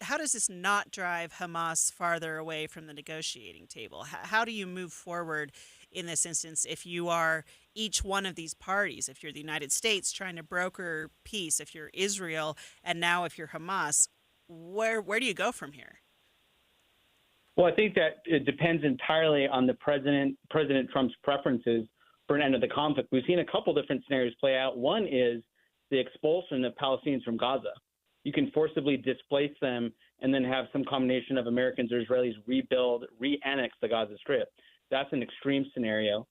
how does this not drive Hamas farther away from the negotiating table? How do you move forward in this instance if you are each one of these parties? If you're the United States trying to broker peace, if you're Israel, and now if you're Hamas, where do you go from here? Well, I think that it depends entirely on the President Trump's preferences for an end of the conflict. We've seen a couple different scenarios play out. One is the expulsion of Palestinians from Gaza. You can forcibly displace them and then have some combination of Americans or Israelis rebuild, re-annex the Gaza Strip. That's an extreme scenario.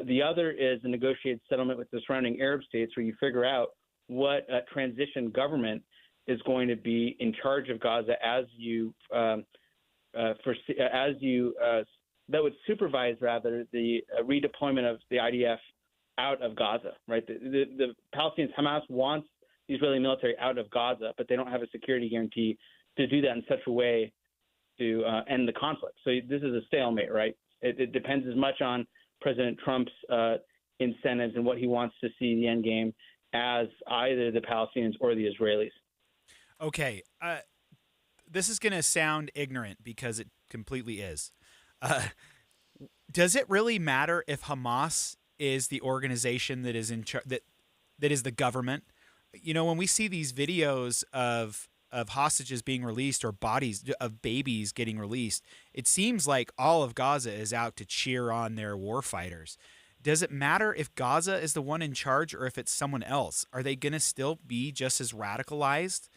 The other is a negotiated settlement with the surrounding Arab states where you figure out what transition government is going to be in charge of Gaza that would supervise the redeployment of the IDF out of Gaza, right? The Palestinians, Hamas wants the Israeli military out of Gaza, but they don't have a security guarantee to do that in such a way to end the conflict. So this is a stalemate, right? It depends as much on President Trump's incentives and what he wants to see the end game as either the Palestinians or the Israelis. Okay. This is going to sound ignorant because it completely is. Does it really matter if Hamas is the organization that is in charge, that is the government? When we see these videos of hostages being released or bodies of babies getting released, it seems like all of Gaza is out to cheer on their war fighters. Does it matter if Gaza is the one in charge or if it's someone else? Are they going to still be just as radicalized?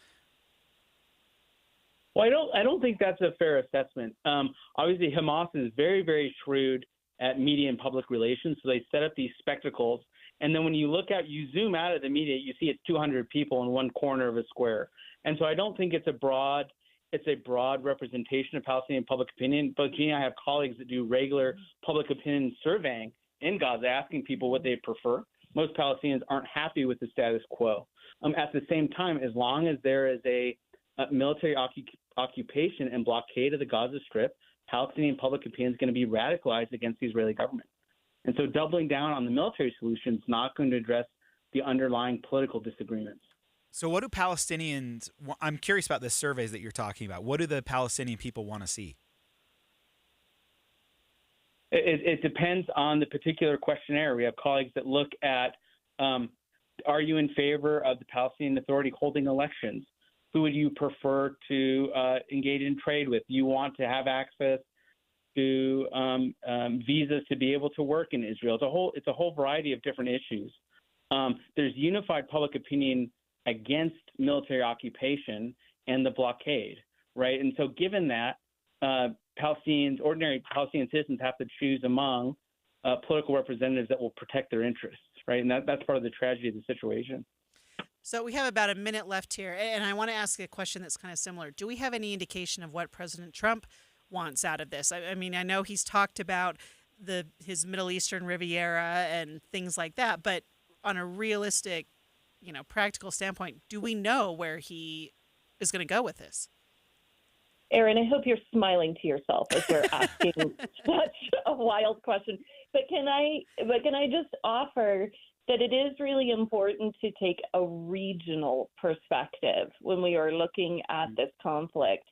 Well, I don't think that's a fair assessment. Obviously, Hamas is very, very shrewd at media and public relations, so they set up these spectacles. And then when you zoom out of the media, you see it's 200 people in one corner of a square. And so I don't think it's a broad representation of Palestinian public opinion. But Gina, I have colleagues that do regular public opinion surveying in Gaza, asking people what they prefer. Most Palestinians aren't happy with the status quo. At the same time, as long as there is a military occupation and blockade of the Gaza Strip, Palestinian public opinion is going to be radicalized against the Israeli government. And so doubling down on the military solution is not going to address the underlying political disagreements. So what do Palestinians – I'm curious about the surveys that you're talking about. What do the Palestinian people want to see? It depends on the particular questionnaire. We have colleagues that look at, are you in favor of the Palestinian Authority holding elections? Who would you prefer to engage in trade with? Do you want to have access to visas to be able to work in Israel? It's a whole variety of different issues. There's unified public opinion against military occupation and the blockade, right? And so given that, ordinary Palestinian citizens have to choose among political representatives that will protect their interests, right? And that's part of the tragedy of the situation. So we have about a minute left here, and I want to ask a question that's kind of similar. Do we have any indication of what President Trump wants out of this? I mean, I know he's talked about his Middle Eastern Riviera and things like that, but on a realistic, practical standpoint, do we know where he is going to go with this? Aaron, I hope you're smiling to yourself as you're asking such a wild question. But can I just offer that it is really important to take a regional perspective when we are looking at this conflict.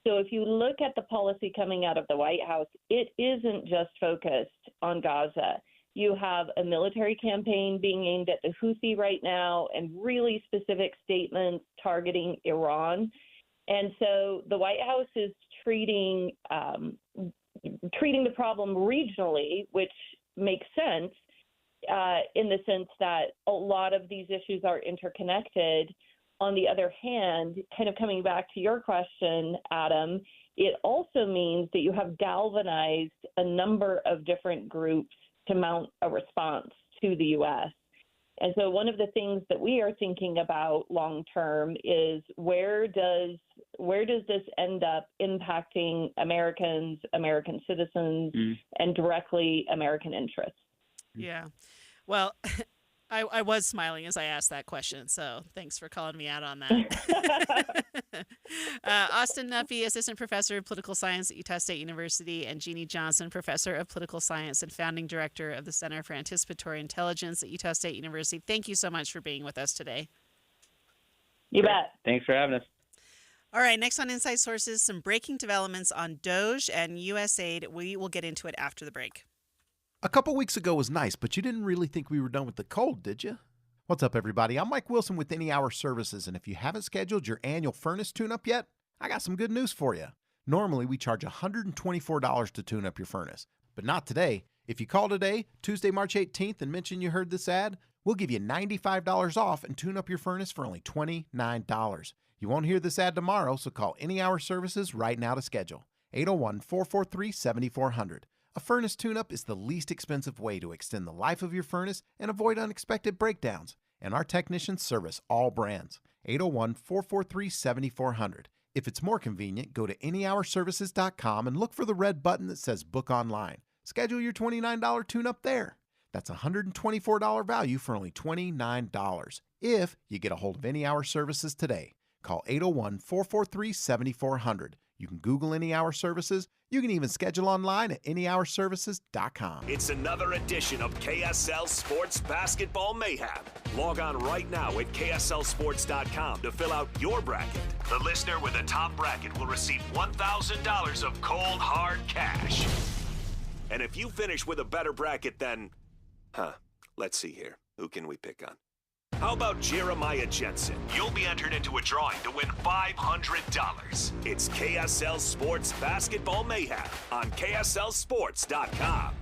So if you look at the policy coming out of the White House, it isn't just focused on Gaza. You have a military campaign being aimed at the Houthi right now and really specific statements targeting Iran. And so the White House is treating the problem regionally, which makes sense in the sense that a lot of these issues are interconnected. On the other hand, kind of coming back to your question, Adam, it also means that you have galvanized a number of different groups to mount a response to the U.S. And so one of the things that we are thinking about long term is where does this end up impacting Americans, American citizens, and directly American interests? Yeah. Well, I was smiling as I asked that question, so thanks for calling me out on that. Austin Nuppy, Assistant Professor of Political Science at Utah State University, and Jeannie Johnson, Professor of Political Science and Founding Director of the Center for Anticipatory Intelligence at Utah State University. Thank you so much for being with us today. You bet. Thanks for having us. All right, next on Inside Sources, some breaking developments on DOGE and USAID. We will get into it after the break. A couple weeks ago was nice, but you didn't really think we were done with the cold, did you? What's up, everybody? I'm Mike Wilson with Any Hour Services, and if you haven't scheduled your annual furnace tune-up yet, I got some good news for you. Normally, we charge $124 to tune up your furnace, but not today. If you call today, Tuesday, March 18th, and mention you heard this ad, we'll give you $95 off and tune up your furnace for only $29. You won't hear this ad tomorrow, so call Any Hour Services right now to schedule. 801-443-7400. A furnace tune-up is the least expensive way to extend the life of your furnace and avoid unexpected breakdowns. And our technicians service all brands. 801-443-7400. If it's more convenient, go to anyhourservices.com and look for the red button that says Book Online. Schedule your $29 tune-up there. That's a $124 value for only $29. If you get a hold of Any Hour Services today, call 801-443-7400. You can Google Any Hour Services. You can even schedule online at anyhourservices.com. It's another edition of KSL Sports Basketball Mayhem. Log on right now at KSLSports.com to fill out your bracket. The listener with the top bracket will receive $1,000 of cold, hard cash. And if you finish with a better bracket than... let's see here. Who can we pick on? How about Jeremiah Jensen? You'll be entered into a drawing to win $500. It's KSL Sports Basketball Mayhem on KSLSports.com.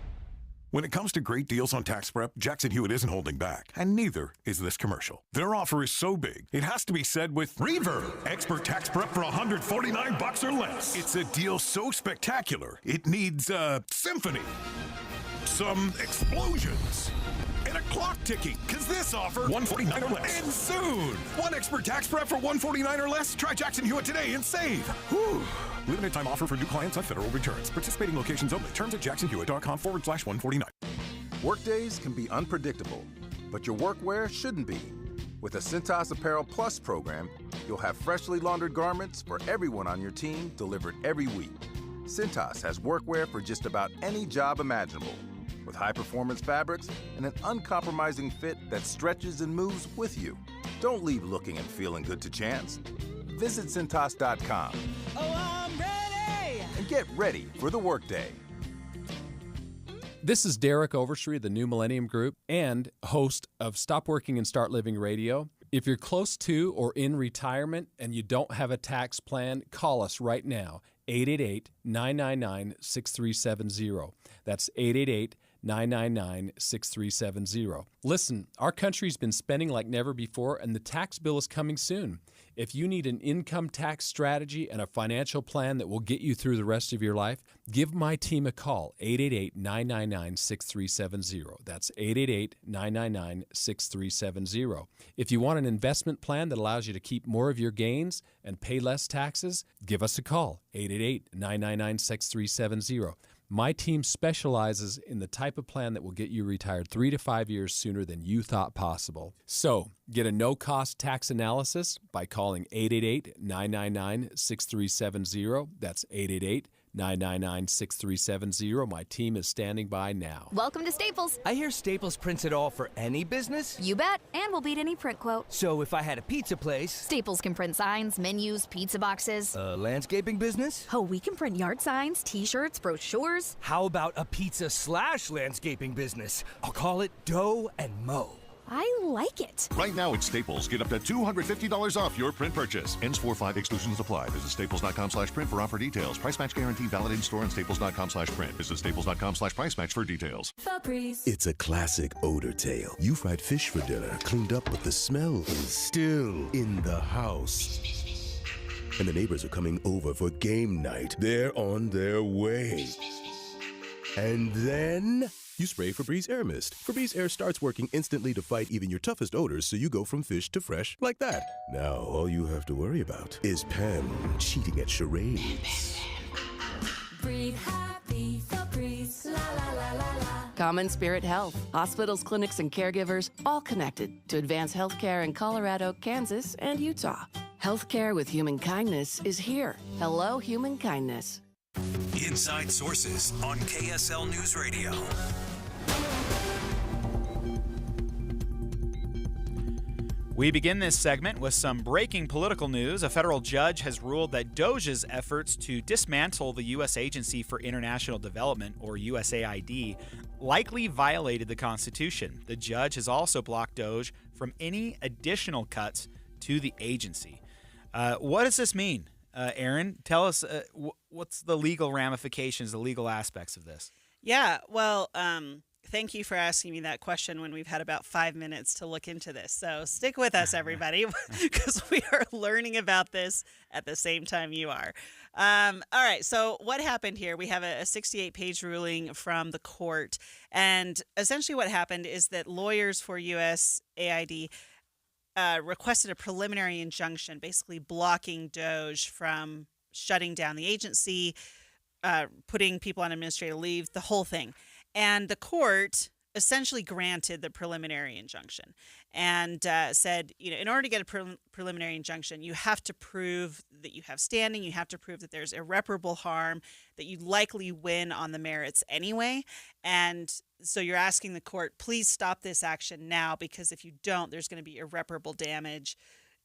When it comes to great deals on tax prep, Jackson Hewitt isn't holding back, and neither is this commercial. Their offer is so big, it has to be said with Reverb. Expert tax prep for $149 or less. It's a deal so spectacular, it needs a symphony, some explosions, and a clock ticking, because this offer, $149 or less. And soon, one expert tax prep for $149 or less. Try Jackson Hewitt today and save. Whew. Limited time offer for new clients on federal returns. Participating locations only. Terms at jacksonhewitt.com/149. Workdays can be unpredictable, but your workwear shouldn't be. With the Cintas Apparel Plus program, you'll have freshly laundered garments for everyone on your team delivered every week. Cintas has workwear for just about any job imaginable, with high-performance fabrics and an uncompromising fit that stretches and moves with you. Don't leave looking and feeling good to chance. Visit Cintas.com. Oh, I'm ready! And get ready for the workday. This is Derek Overstreet of the New Millennium Group and host of Stop Working and Start Living Radio. If you're close to or in retirement and you don't have a tax plan, call us right now, 888-999-6370. That's 888-999-6370. Listen, our country's been spending like never before, and the tax bill is coming soon. If you need an income tax strategy and a financial plan that will get you through the rest of your life, give my team a call, 888-999-6370. That's 888-999-6370. If you want an investment plan that allows you to keep more of your gains and pay less taxes, give us a call, 888-999-6370. My team specializes in the type of plan that will get you retired 3 to 5 years sooner than you thought possible. So, get a no-cost tax analysis by calling 888-999-6370. That's 888-999-6370. My team is standing by now. Welcome to Staples. I hear Staples prints it all for any business. You bet, and we'll beat any print quote. So if I had a pizza place... Staples can print signs, menus, pizza boxes. A landscaping business? Oh, we can print yard signs, T-shirts, brochures. How about a pizza/landscaping business? I'll call it Dough and Mo. I like it. Right now at Staples, get up to $250 off your print purchase. Ends 4/5, exclusions apply. Visit staples.com/print for offer details. Price match guarantee valid in store and staples.com/print. Visit staples.com/price match for details. Febreze. It's a classic odor tale. You fried fish for dinner, cleaned up, but the smell is still in the house. And the neighbors are coming over for game night. They're on their way. And then... you spray Febreze Air Mist. Febreze Air starts working instantly to fight even your toughest odors, so you go from fish to fresh like that. Now, all you have to worry about is Pam cheating at charades. Breathe happy, Febreze, la la la la la. Common Spirit Health. Hospitals, clinics, and caregivers all connected to advance healthcare in Colorado, Kansas, and Utah. Healthcare with human kindness is here. Hello, human kindness. Inside Sources on KSL News Radio. We begin this segment with some breaking political news. A federal judge has ruled that DOGE's efforts to dismantle the U.S. Agency for International Development, or USAID, likely violated the Constitution. The judge has also blocked DOGE from any additional cuts to the agency. What does this mean? Aaron, tell us what's the legal ramifications, the legal aspects of this? Yeah, well, thank you for asking me that question when we've had about 5 minutes to look into this. So stick with us, everybody, because we are learning about this at the same time you are. All right, so what happened here? We have a 68-page ruling from the court, and essentially what happened is that lawyers for USAID requested a preliminary injunction, basically blocking DOGE from shutting down the agency, putting people on administrative leave, the whole thing. And the court essentially granted the preliminary injunction and said, in order to get a preliminary injunction, you have to prove that you have standing, you have to prove that there's irreparable harm, that you likely win on the merits anyway. And so you're asking the court, please stop this action now, because if you don't, there's going to be irreparable damage,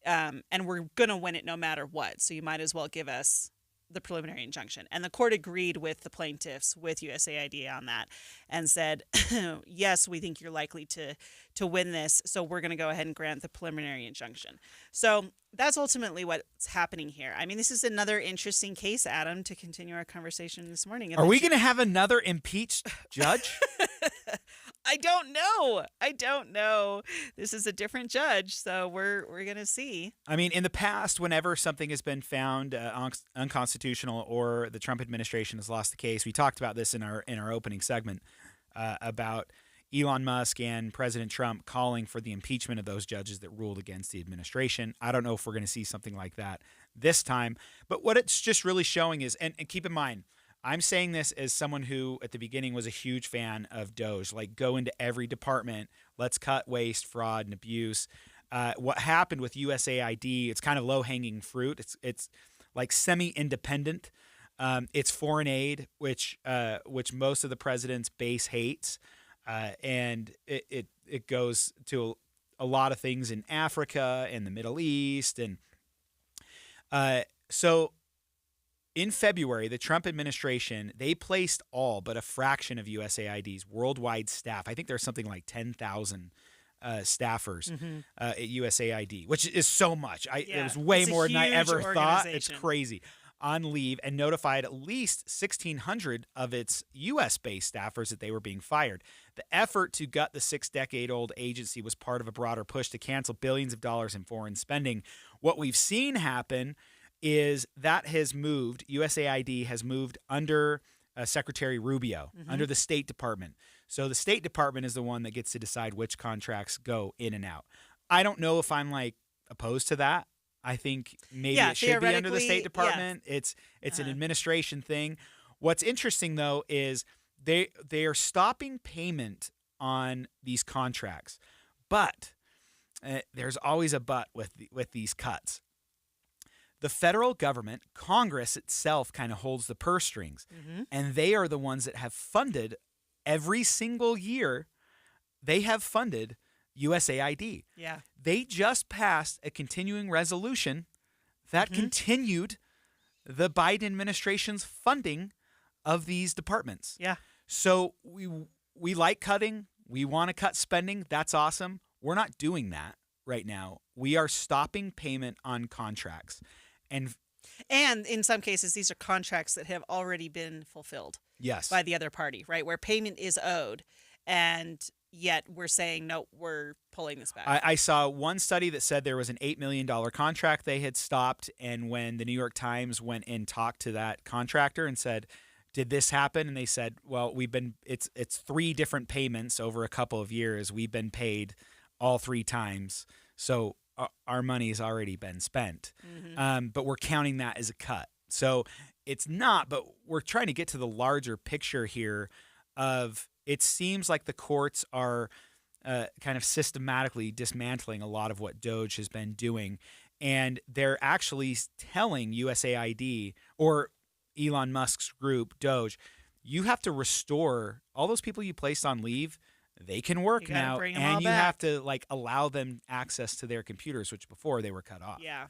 and we're going to win it no matter what. So you might as well give us the preliminary injunction. And the court agreed with the plaintiffs, with USAID on that, and said, yes, we think you're likely to win this, so we're going to go ahead and grant the preliminary injunction. So that's ultimately what's happening here. I mean, this is another interesting case, Adam, to continue our conversation this morning. Are we going to have another impeached judge? I don't know. This is a different judge, so we're going to see. I mean, in the past, whenever something has been found unconstitutional or the Trump administration has lost the case, we talked about this in our opening segment about Elon Musk and President Trump calling for the impeachment of those judges that ruled against the administration. I don't know if we're going to see something like that this time, but what it's just really showing is, and keep in mind, I'm saying this as someone who at the beginning was a huge fan of DOGE, like go into every department, let's cut waste, fraud, and abuse. What happened with USAID, it's kind of low-hanging fruit. It's like semi-independent. It's foreign aid, which most of the president's base hates, and it goes to a lot of things in Africa and the Middle East, and so in February, the Trump administration, they placed all but a fraction of USAID's worldwide staff. I think there's something like 10,000 staffers at USAID, which is so much. It was way more than I ever thought. It's crazy. On leave, and notified at least 1,600 of its U.S.-based staffers that they were being fired. The effort to gut the 6-decade-old agency was part of a broader push to cancel billions of dollars in foreign spending. What we've seen happen is that has moved, USAID has moved under Secretary Rubio, under the State Department. So the State Department is the one that gets to decide which contracts go in and out. I don't know if I'm opposed to that. I think maybe it should be under the State Department. Yeah. It's an administration thing. What's interesting, though, is they are stopping payment on these contracts. But there's always a but with these cuts. The federal government, Congress itself, kind of holds the purse strings. And they are the ones that have funded every single year. They have funded USAID. Yeah. They just passed a continuing resolution that continued the Biden administration's funding of these departments. Yeah. So we like cutting. We want to cut spending. That's awesome. We're not doing that right now. We are stopping payment on contracts. And in some cases, these are contracts that have already been fulfilled. Yes. By the other party, right? Where payment is owed. And yet we're saying, no, we're pulling this back. I saw one study that said there was an $8 million contract they had stopped. And when the New York Times went and talked to that contractor and said, did this happen? And they said, well, it's 3 different payments over a couple of years. We've been paid all 3 times. So our money has already been spent. But we're counting that as a cut. So it's not, but we're trying to get to the larger picture here of it seems like the courts are kind of systematically dismantling a lot of what DOJ has been doing. And they're actually telling USAID or Elon Musk's group, DOJ, you have to restore all those people you placed on leave. They can work now, and you have to allow them access to their computers, which before they were cut off. Yeah.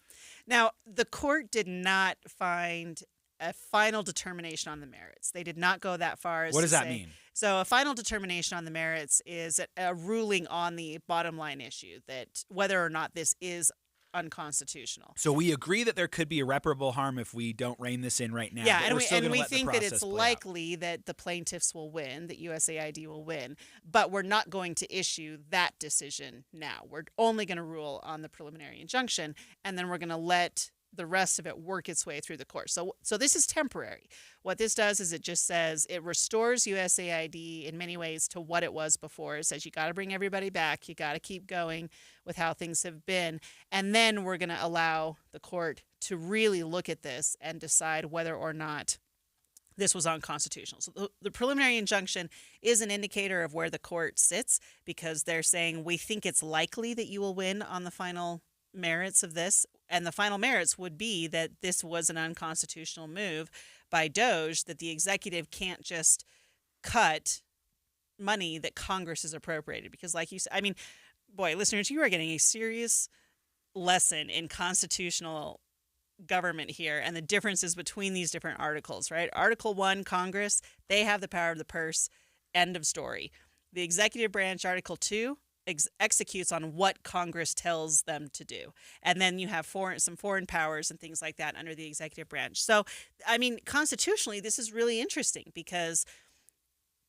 Now, the court did not find a final determination on the merits. They did not go that far as What does to that say- mean? So a final determination on the merits is a ruling on the bottom line issue, that whether or not this is unconstitutional. So we agree that there could be irreparable harm if we don't rein this in right now. Yeah, but and we're we, still and gonna we let the think that process it's play out. likely that the plaintiffs will win, that USAID will win, but we're not going to issue that decision now. We're only going to rule on the preliminary injunction, and then we're going to let the rest of it work its way through the court. So this is temporary. What this does is it just says it restores USAID in many ways to what it was before. It says you got to bring everybody back. You got to keep going with how things have been. And then we're going to allow the court to really look at this and decide whether or not this was unconstitutional. So the preliminary injunction is an indicator of where the court sits, because they're saying we think it's likely that you will win on the final merits of this. And the final merits would be that this was an unconstitutional move by DOJ, that the executive can't just cut money that Congress has appropriated. Because like you said, I mean, boy, listeners, you are getting a serious lesson in constitutional government here and the differences between these different articles, right? Article 1, Congress, they have the power of the purse, end of story. The executive branch, Article 2, executes on what Congress tells them to do. And then you have some foreign powers and things like that under the executive branch. So, I mean, constitutionally, this is really interesting, because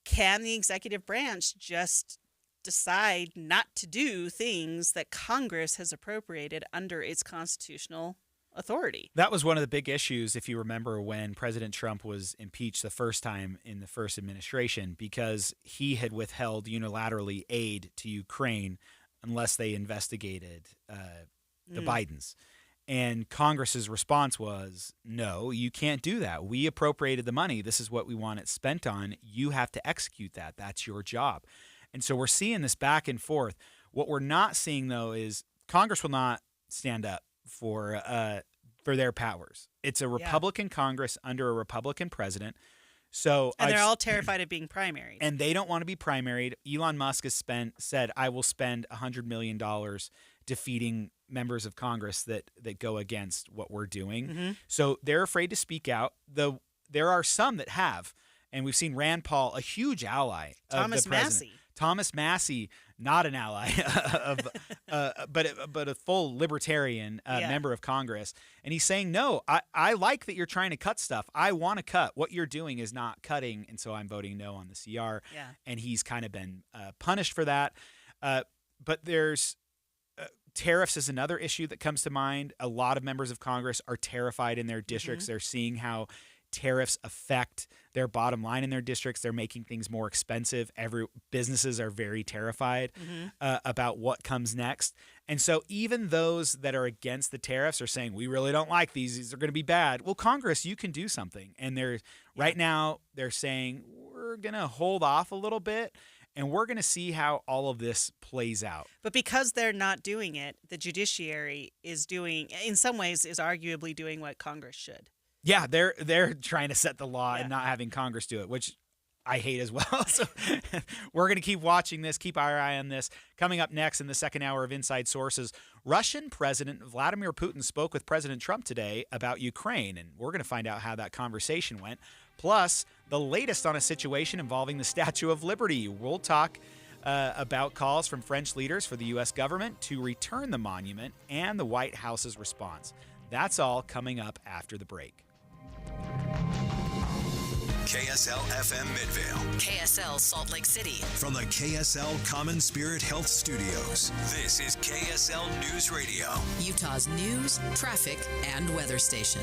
can the executive branch just decide not to do things that Congress has appropriated under its constitutional authority? That was one of the big issues, if you remember, when President Trump was impeached the first time in the first administration, because he had withheld unilaterally aid to Ukraine unless they investigated the Bidens. And Congress's response was, no, you can't do that. We appropriated the money. This is what we want it spent on. You have to execute that. That's your job. And so we're seeing this back and forth. What we're not seeing, though, is Congress will not stand up for their powers. It's a Republican Congress under a Republican president. So they're all terrified of being primaried. And they don't want to be primaried. Elon Musk has said, I will spend $100 million defeating members of Congress that go against what we're doing. Mm-hmm. So they're afraid to speak out. There are some that have, and we've seen Rand Paul, a huge ally of the president. Thomas Massey, not an ally but a full libertarian member of Congress, and he's saying, no, I like that you're trying to cut stuff. I want to cut. What you're doing is not cutting, and so I'm voting no on the CR. Yeah. And he's kind of been punished for that. But there's tariffs is another issue that comes to mind. A lot of members of Congress are terrified in their districts. They're seeing how tariffs affect their bottom line in their districts. They're making things more expensive. Businesses are very terrified about what comes next. And so even those that are against the tariffs are saying, we really don't like these. These are going to be bad. Well, Congress, you can do something. And right now they're saying, we're going to hold off a little bit, and we're going to see how all of this plays out. But because they're not doing it, the judiciary is doing, in some ways, is arguably doing what Congress should. Yeah, they're trying to set the law and not having Congress do it, which I hate as well. So we're going to keep watching this, keep our eye on this. Coming up next in the second hour of Inside Sources, Russian President Vladimir Putin spoke with President Trump today about Ukraine, and we're going to find out how that conversation went. Plus, the latest on a situation involving the Statue of Liberty. We'll talk about calls from French leaders for the U.S. government to return the monument and the White House's response. That's all coming up after the break. KSL FM Midvale. KSL Salt Lake City. From the KSL Common Spirit Health Studios, this is KSL News Radio. Utah's news, traffic, and weather station.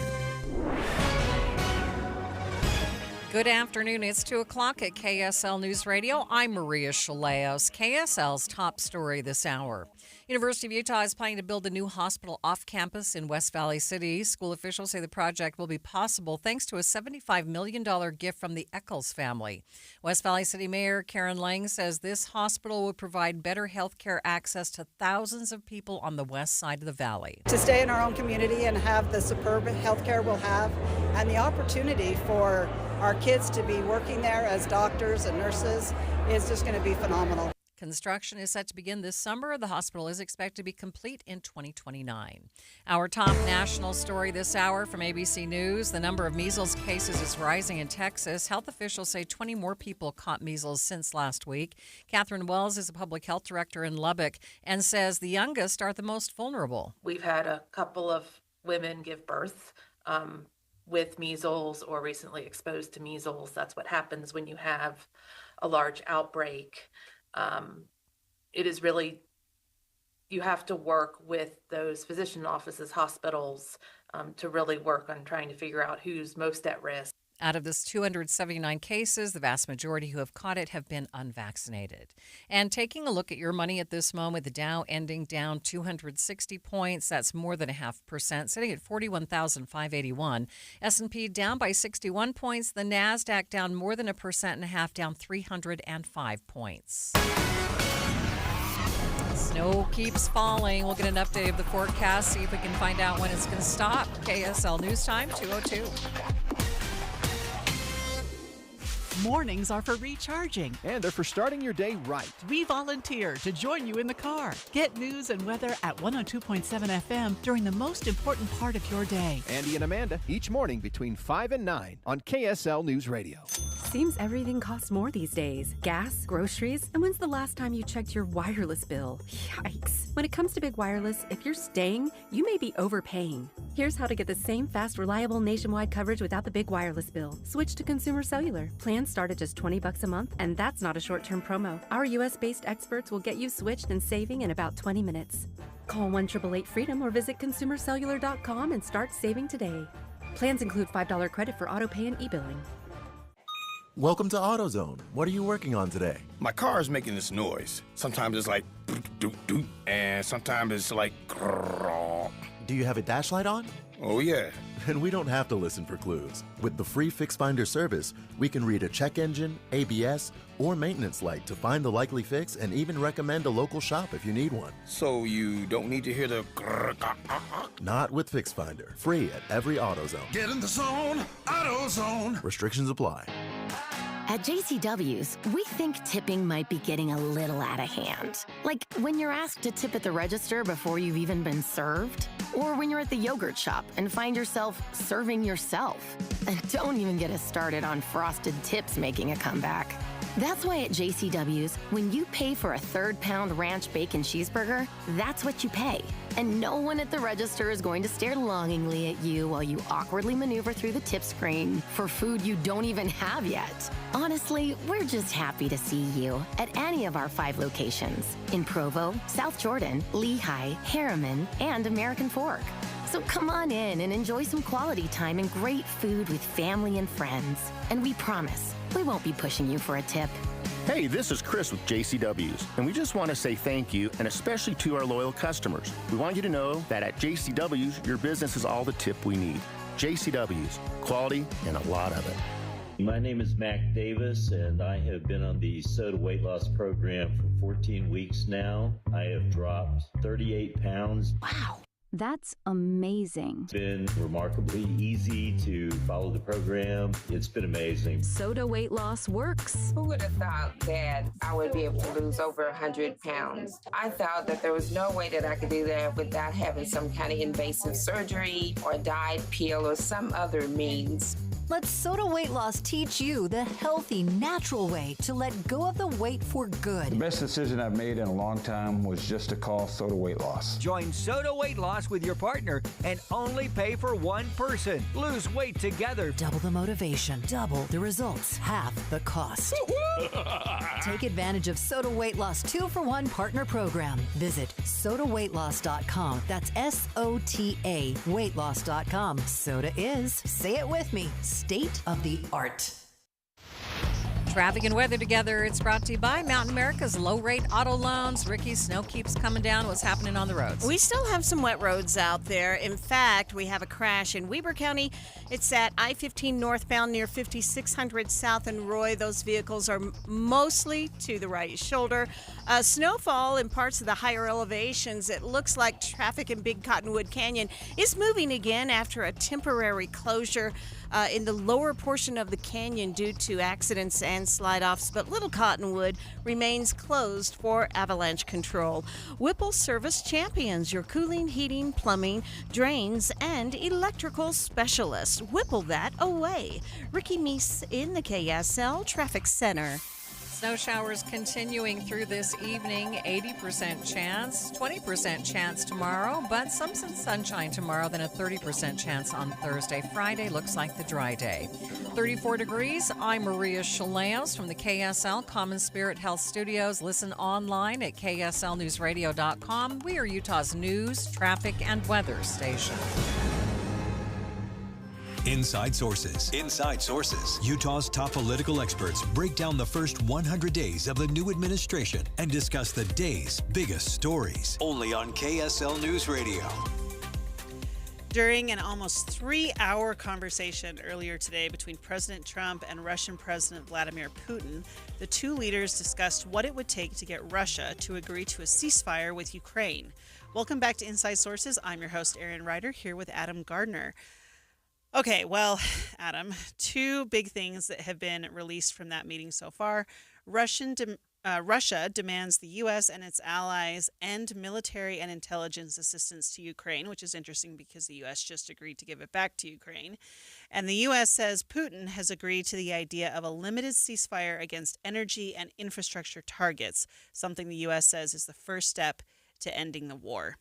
Good afternoon. It's 2 o'clock at KSL News Radio. I'm Maria Chaleos. KSL's top story this hour. University of Utah is planning to build a new hospital off campus in West Valley City. School officials say the project will be possible thanks to a $75 million gift from the Eccles family. West Valley City Mayor Karen Lang says this hospital will provide better health care access to thousands of people on the west side of the valley. To stay in our own community and have the superb health care we'll have, and the opportunity for our kids to be working there as doctors and nurses is just going to be phenomenal. Construction is set to begin this summer. The hospital is expected to be complete in 2029. Our top national story this hour from ABC News. The number of measles cases is rising in Texas. Health officials say 20 more people caught measles since last week. Catherine Wells is a public health director in Lubbock and says the youngest are the most vulnerable. We've had a couple of women give birth with measles or recently exposed to measles. That's what happens when you have a large outbreak. It is really, you have to work with those physician offices, hospitals, to really work on trying to figure out who's most at risk. Out of this 279 cases, the vast majority who have caught it have been unvaccinated. And taking a look at your money at this moment, the Dow ending down 260 points. That's more than 0.5%, sitting at 41,581. S&P down by 61 points. The NASDAQ down more than 1.5%, down 305 points. Snow keeps falling. We'll get an update of the forecast, see if we can find out when it's going to stop. KSL News Time, 2:02. Mornings are for recharging. And they're for starting your day right. We volunteer to join you in the car. Get news and weather at 102.7 FM during the most important part of your day. Andy and Amanda, each morning between 5 and 9 on KSL News Radio. Seems everything costs more these days. Gas, groceries, and when's the last time you checked your wireless bill? Yikes. When it comes to Big Wireless, if you're staying, you may be overpaying. Here's how to get the same fast, reliable nationwide coverage without the big wireless bill. Switch to Consumer Cellular. Plans start at just $20 a month, and that's not a short-term promo. Our U.S.-based experts will get you switched and saving in about 20 minutes. Call 1-888-FREEDOM or visit consumercellular.com and start saving today. Plans include $5 credit for auto pay and e-billing. Welcome to AutoZone. What are you working on today? My car is making this noise. Sometimes it's like doot doot, and sometimes it's like grrr. Do you have a dash light on? Oh yeah. And we don't have to listen for clues. With the free Fix Finder service, we can read a check engine, ABS, or maintenance light to find the likely fix and even recommend a local shop if you need one. So you don't need to hear the grrr. Not with Fix Finder. Free at every AutoZone. Get in the zone, AutoZone. Restrictions apply. At JCW's, we think tipping might be getting a little out of hand. Like when you're asked to tip at the register before you've even been served, or when you're at the yogurt shop and find yourself serving yourself. And don't even get us started on frosted tips making a comeback. That's why at JCW's, when you pay for a third-pound ranch bacon cheeseburger, that's what you pay. And no one at the register is going to stare longingly at you while you awkwardly maneuver through the tip screen for food you don't even have yet. Honestly, we're just happy to see you at any of our 5 locations in Provo, South Jordan, Lehigh, Harriman, and American Fork. So come on in and enjoy some quality time and great food with family and friends. And we promise, we won't be pushing you for a tip. Hey, this is Chris with JCW's, and we just want to say thank you, and especially to our loyal customers. We want you to know that at JCW's, your business is all the tip we need. JCW's, quality and a lot of it. My name is Mac Davis, and I have been on the SOTA weight loss program for 14 weeks now. I have dropped 38 pounds. Wow. That's amazing. It's been remarkably easy to follow the program. It's been amazing. SOTA weight loss works. Who would have thought that I would be able to lose over 100 pounds? I thought that there was no way that I could do that without having some kind of invasive surgery or diet pill or some other means. Let SOTA Weight Loss teach you the healthy, natural way to let go of the weight for good. The best decision I've made in a long time was just to call SOTA Weight Loss. Join SOTA Weight Loss with your partner and only pay for one person. Lose weight together. Double the motivation, double the results, half the cost. Take advantage of SOTA Weight Loss 2-for-1 partner program. Visit SOTAweightloss.com. That's SOTA weightloss.com. SOTA is, say it with me, state of the art. Traffic and weather together. It's brought to you by Mountain America's low-rate auto loans. Ricky, snow keeps coming down. What's happening on the roads? We still have some wet roads out there. In fact, we have a crash in Weber County. It's at I-15 northbound near 5600 South and Roy. Those vehicles are mostly to the right shoulder. Snowfall in parts of the higher elevations. It looks like traffic in Big Cottonwood Canyon is moving again after a temporary closure in the lower portion of the canyon due to accidents and slide-offs, but Little Cottonwood remains closed for avalanche control. Whipple Service Champions, your cooling, heating, plumbing, drains, and electrical specialist. Whipple that away. Ricky Meese in the KSL Traffic Center. Snow showers continuing through this evening. 80% chance, 20% chance tomorrow, but some sunshine tomorrow, then a 30% chance on Thursday. Friday looks like the dry day. 34 degrees. I'm Maria Chaleos from the KSL Common Spirit Health Studios. Listen online at kslnewsradio.com. We are Utah's news, traffic, and weather station. Inside Sources. Inside Sources. Utah's top political experts break down the first 100 days of the new administration and discuss the day's biggest stories. Only on KSL News Radio. During an almost 3-hour conversation earlier today between President Trump and Russian President Vladimir Putin, the two leaders discussed what it would take to get Russia to agree to a ceasefire with Ukraine. Welcome back to Inside Sources. I'm your host, Erin Ryder, here with Adam Gardner. Okay, well, Adam, two big things that have been released from that meeting so far. Russia demands the U.S. and its allies end military and intelligence assistance to Ukraine, which is interesting because the U.S. just agreed to give it back to Ukraine. And the U.S. says Putin has agreed to the idea of a limited ceasefire against energy and infrastructure targets, something the U.S. says is the first step to ending the war.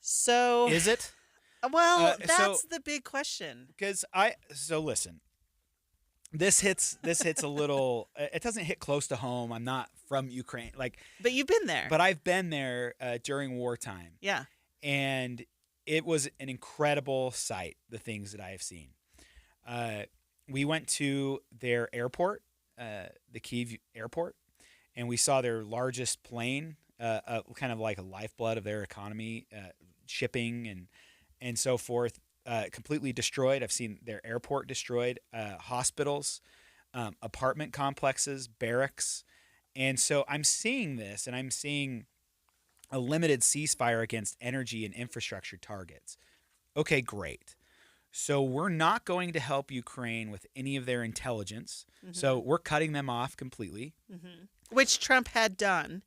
So is it? Well, that's the big question. Because listen, this hits a little. It doesn't hit close to home. I'm not from Ukraine, but you've been there. But I've been there during wartime. Yeah, and it was an incredible sight. The things that I have seen. We went to their airport, the Kyiv airport, and we saw their largest plane, kind of like a lifeblood of their economy, shipping and so forth, completely destroyed. I've seen their airport destroyed, hospitals, apartment complexes, barracks. And so I'm seeing this, and I'm seeing a limited ceasefire against energy and infrastructure targets. Okay, great. So we're not going to help Ukraine with any of their intelligence. So we're cutting them off completely. Which Trump had done,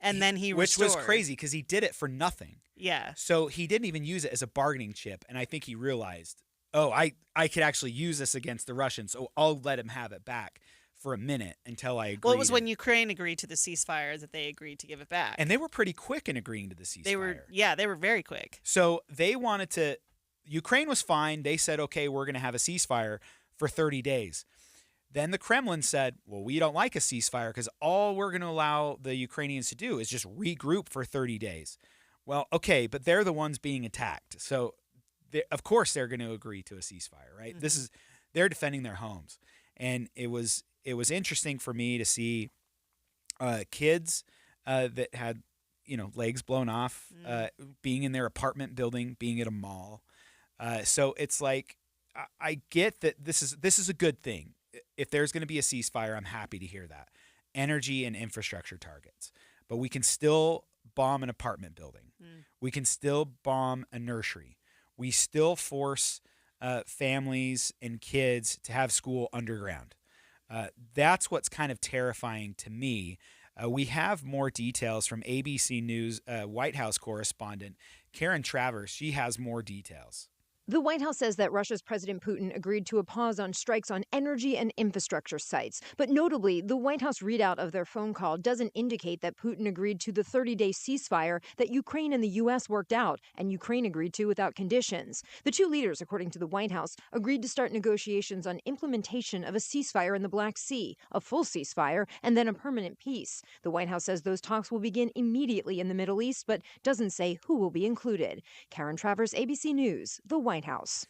and then he Which restored. was crazy because he did it for nothing. Yeah. So he didn't even use it as a bargaining chip. And I think he realized, oh, I could actually use this against the Russians, so I'll let him have it back for a minute until I agree. Well, it was when Ukraine agreed to the ceasefire that they agreed to give it back. And they were pretty quick in agreeing to the ceasefire. They were very quick. So they wanted to, Ukraine was fine. They said, okay, we're going to have a ceasefire for 30 days. Then the Kremlin said, well, we don't like a ceasefire because all we're going to allow the Ukrainians to do is just regroup for 30 days. Well, okay, but they're the ones being attacked. So of course they're going to agree to a ceasefire, right? They're defending their homes. And it was interesting for me to see kids that had, legs blown off, being in their apartment building, being at a mall. So it's like, I get that this is a good thing. If there's going to be a ceasefire, I'm happy to hear that. Energy and infrastructure targets. But we can still bomb an apartment building. We can still bomb a nursery. We still force families and kids to have school underground. That's what's kind of terrifying to me. We have more details from ABC News White House correspondent Karen Travers. She has more details. The White House says that Russia's President Putin agreed to a pause on strikes on energy and infrastructure sites. But notably, the White House readout of their phone call doesn't indicate that Putin agreed to the 30-day ceasefire that Ukraine and the U.S. worked out, and Ukraine agreed to without conditions. The two leaders, according to the White House, agreed to start negotiations on implementation of a ceasefire in the Black Sea, a full ceasefire, and then a permanent peace. The White House says those talks will begin immediately in the Middle East, but doesn't say who will be included. Karen Travers, ABC News, the White House.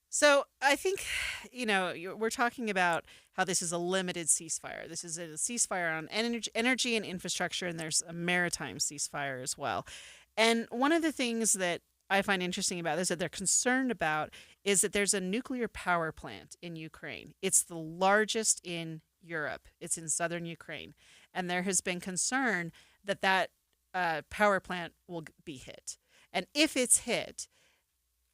So I think, we're talking about how this is a limited ceasefire. This is a ceasefire on energy and infrastructure, and there's a maritime ceasefire as well. And one of the things that I find interesting about this that they're concerned about is that there's a nuclear power plant in Ukraine. It's the largest in Europe. It's in southern Ukraine. And there has been concern that power plant will be hit. And if it's hit,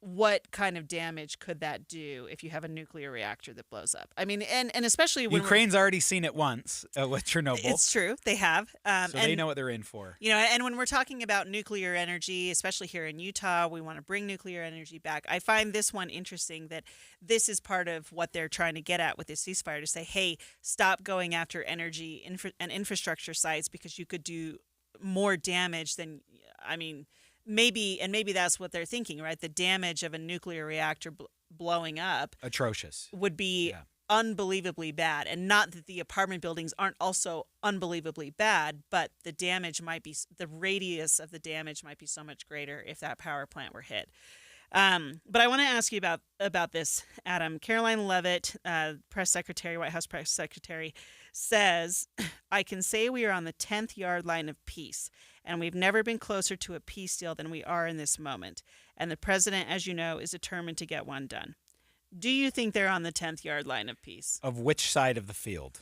what kind of damage could that do if you have a nuclear reactor that blows up? I mean, and especially when Ukraine's already seen it once with Chernobyl. It's true. They have. So they know what they're in for. And when we're talking about nuclear energy, especially here in Utah, we want to bring nuclear energy back. I find this one interesting that this is part of what they're trying to get at with this ceasefire to say, hey, stop going after energy and infrastructure sites because you could do more damage than, maybe that's what they're thinking, right? The damage of a nuclear reactor blowing up atrocious would be unbelievably bad. And not that the apartment buildings aren't also unbelievably bad, but the radius of the damage might be so much greater if that power plant were hit. But I want to ask you about this, Adam. Caroline Leavitt, press secretary, White House press secretary, says, I can say we are on the 10th yard line of peace, and we've never been closer to a peace deal than we are in this moment. And the president, as you know, is determined to get one done. Do you think they're on the 10th yard line of peace? Of which side of the field?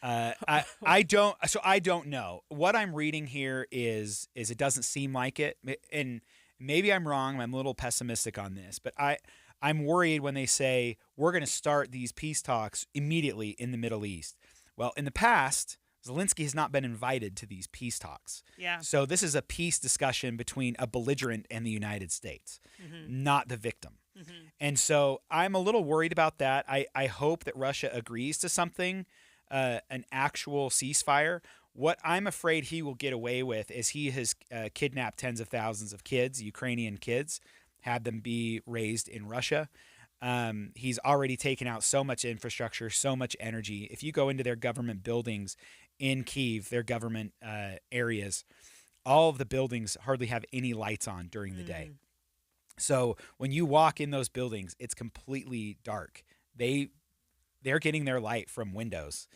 I don't know. What I'm reading here is it doesn't seem like it. And maybe I'm wrong. I'm a little pessimistic on this, but I'm worried when they say we're going to start these peace talks immediately in the Middle East. Well, in the past, Zelensky has not been invited to these peace talks. Yeah. So this is a peace discussion between a belligerent and the United States, not the victim. And so I'm a little worried about that. I hope that Russia agrees to something, an actual ceasefire. What I'm afraid he will get away with is he has kidnapped tens of thousands of kids, Ukrainian kids, had them be raised in Russia. He's already taken out so much infrastructure, so much energy. If you go into their government buildings in Kyiv, their government areas, all of the buildings hardly have any lights on during the day. So when you walk in those buildings, it's completely dark. They're getting their light from windows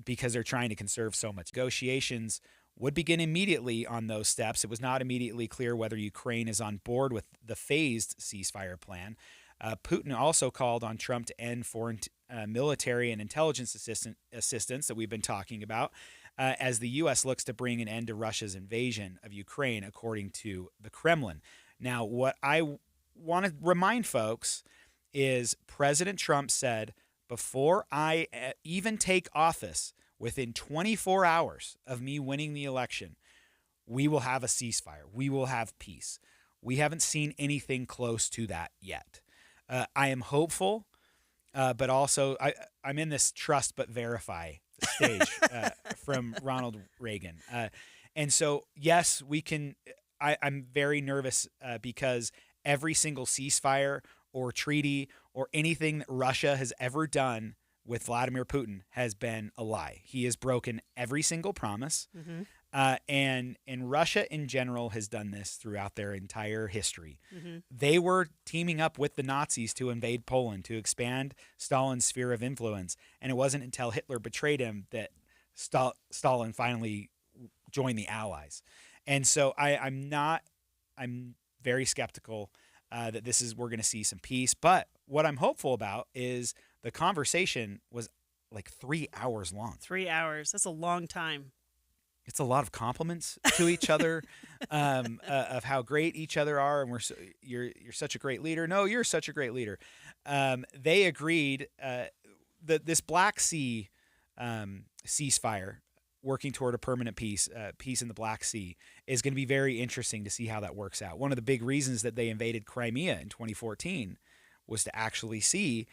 because they're trying to conserve so much. Negotiations would begin immediately on those steps. It was not immediately clear whether Ukraine is on board with the phased ceasefire plan. Putin also called on Trump to end foreign military and intelligence assistance that we've been talking about as the U.S. looks to bring an end to Russia's invasion of Ukraine, according to the Kremlin. Now, what I want to remind folks is President Trump said, before I even take office, within 24 hours of me winning the election, we will have a ceasefire. We will have peace. We haven't seen anything close to that yet. I am hopeful, but also I'm in this trust but verify stage from Ronald Reagan. And so, yes, we can. I'm very nervous because every single ceasefire or treaty or anything that Russia has ever done with Vladimir Putin has been a lie. He has broken every single promise. Mm-hmm. And Russia in general has done this throughout their entire history. Mm-hmm. They were teaming up with the Nazis to invade Poland, to expand Stalin's sphere of influence. And it wasn't until Hitler betrayed him that Stalin finally joined the Allies. And so I'm very skeptical that we're going to see some peace. But what I'm hopeful about is the conversation was like 3 hours long. 3 hours. That's a long time. It's a lot of compliments to each other of how great each other are, and you're such a great leader. No, you're such a great leader. They agreed that this Black Sea ceasefire, working toward a permanent peace in the Black Sea, is going to be very interesting to see how that works out. One of the big reasons that they invaded Crimea in 2014 was to actually see,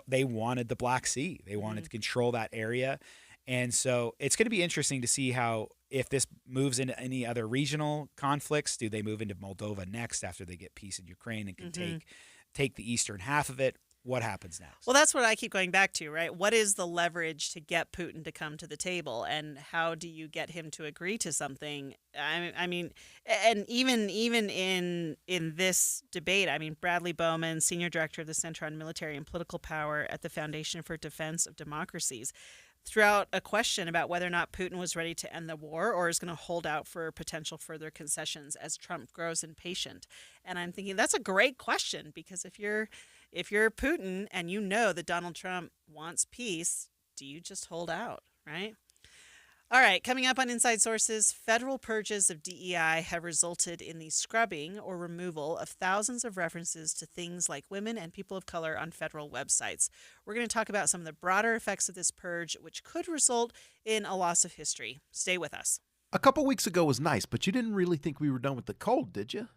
they wanted the Black Sea. They wanted to control that area. And so it's going to be interesting to see if this moves into any other regional conflicts. Do they move into Moldova next after they get peace in Ukraine and can take the eastern half of it? What happens next? Well, that's what I keep going back to, right? What is the leverage to get Putin to come to the table, and how do you get him to agree to something? I mean, and even in this debate, I mean, Bradley Bowman, senior director of the Center on Military and Political Power at the Foundation for Defense of Democracies, threw out a question about whether or not Putin was ready to end the war or is going to hold out for potential further concessions as Trump grows impatient. And I'm thinking that's a great question, because if you're Putin and you know that Donald Trump wants peace, do you just hold out, right? All right, coming up on Inside Sources, federal purges of DEI have resulted in the scrubbing or removal of thousands of references to things like women and people of color on federal websites. We're going to talk about some of the broader effects of this purge, which could result in a loss of history. Stay with us. A couple weeks ago was nice, but you didn't really think we were done with the cold, did you?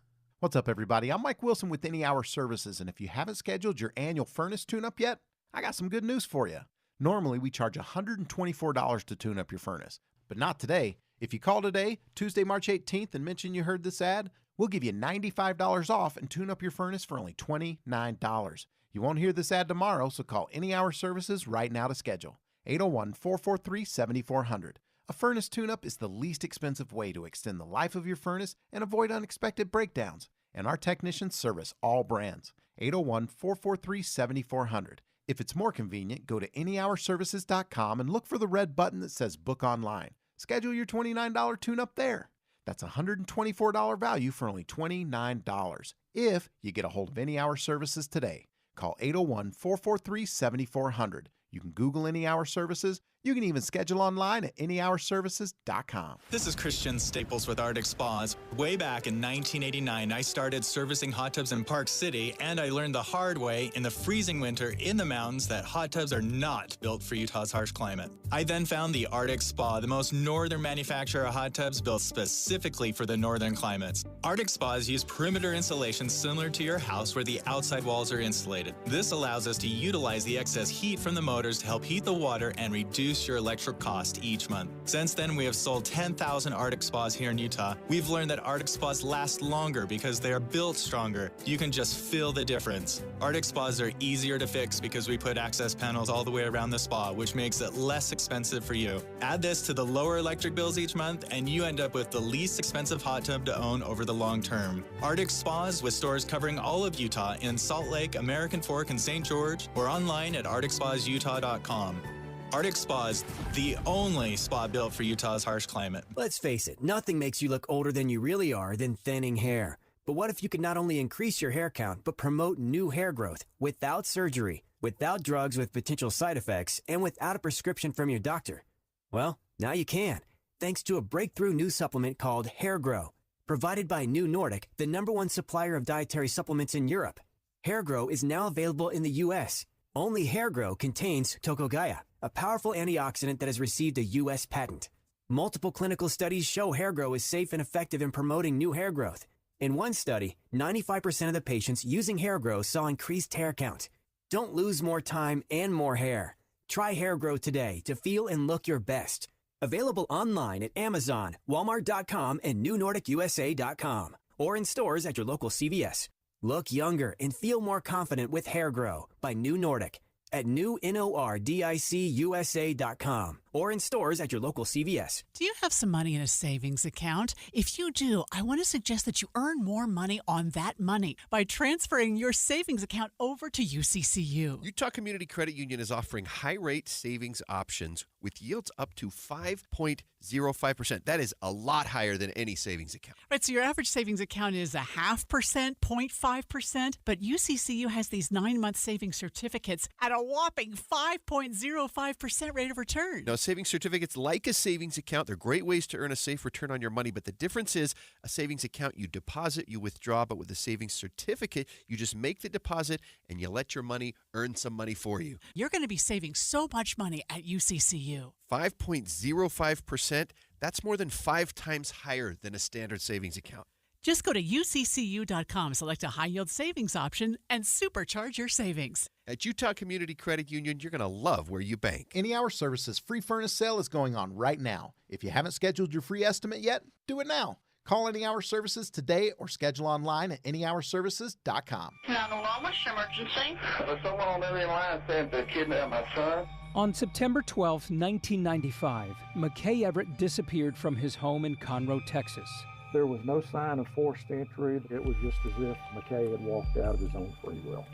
What's up, everybody? I'm Mike Wilson with Any Hour Services, and if you haven't scheduled your annual furnace tune-up yet, I got some good news for you. Normally, we charge $124 to tune up your furnace, but not today. If you call today, Tuesday, March 18th, and mention you heard this ad, we'll give you $95 off and tune up your furnace for only $29. You won't hear this ad tomorrow, so call Any Hour Services right now to schedule. 801-443-7400. A furnace tune-up is the least expensive way to extend the life of your furnace and avoid unexpected breakdowns, and our technicians service all brands. 801-443-7400. If it's more convenient, go to anyhourservices.com and look for the red button that says Book Online. Schedule your $29 tune-up there. That's a $124 value for only $29 if you get a hold of Any Hour Services today. Call 801-443-7400. You can Google Any Hour Services. You can even schedule online at anyhourservices.com. This is Christian Staples with Arctic Spas. Way back in 1989, I started servicing hot tubs in Park City, and I learned the hard way in the freezing winter in the mountains that hot tubs are not built for Utah's harsh climate. I then found the Arctic Spa, the most northern manufacturer of hot tubs built specifically for the northern climates. Arctic Spas use perimeter insulation similar to your house where the outside walls are insulated. This allows us to utilize the excess heat from the motors to help heat the water and reduce your electric cost each month. Since then, we have sold 10,000 Arctic Spas here in Utah. We've learned that Arctic Spas last longer because they are built stronger. You can just feel the difference. Arctic Spas are easier to fix because we put access panels all the way around the spa, which makes it less expensive for you. Add this to the lower electric bills each month, and you end up with the least expensive hot tub to own over the long term. Arctic Spas, with stores covering all of Utah in Salt Lake, American Fork, and St. George, or online at arcticspasutah.com. Arctic Spas, the only spa built for Utah's harsh climate. Let's face it, nothing makes you look older than you really are than thinning hair. But what if you could not only increase your hair count, but promote new hair growth without surgery, without drugs with potential side effects, and without a prescription from your doctor? Well, now you can, thanks to a breakthrough new supplement called Hair Grow. provided by New Nordic, the #1 supplier of dietary supplements in Europe. HairGrow is now available in the U.S. Only HairGrow contains Tocogaya, a powerful antioxidant that has received a U.S. patent. Multiple clinical studies show HairGrow is safe and effective in promoting new hair growth. In one study, 95% of the patients using HairGrow saw increased hair count. Don't lose more time and more hair. Try HairGrow today to feel and look your best. Available online at Amazon, Walmart.com, and NewNordicUSA.com, or in stores at your local CVS. Look younger and feel more confident with HairGrow by New Nordic at NewNordicUSA.com, or in stores at your local CVS. Do you have some money in a savings account? If you do, I want to suggest that you earn more money on that money by transferring your savings account over to UCCU. Utah Community Credit Union is offering high-rate savings options with yields up to 5.05%. That is a lot higher than any savings account. Right, so your average savings account is 0.5%, 0.5%, but UCCU has these 9-month savings certificates at a whopping 5.05% rate of return. Now, savings certificates, like a savings account, they're great ways to earn a safe return on your money, but the difference is a savings account, you deposit, you withdraw, but with a savings certificate, you just make the deposit and you let your money earn some money for you. You're going to be saving so much money at UCCU. 5.05%, that's more than 5 times higher than a standard savings account. Just go to UCCU.com, select a high-yield savings option, and supercharge your savings. At Utah Community Credit Union, you're going to love where you bank. Any Hour Services free furnace sale is going on right now. If you haven't scheduled your free estimate yet, do it now. Call Any Hour Services today or schedule online at anyhourservices.com. 911, what's your emergency? Someone on the other line said they kidnapped my son. On September 12, 1995, McKay Everett disappeared from his home in Conroe, Texas. There was no sign of forced entry. It was just as if McKay had walked out of his own free will.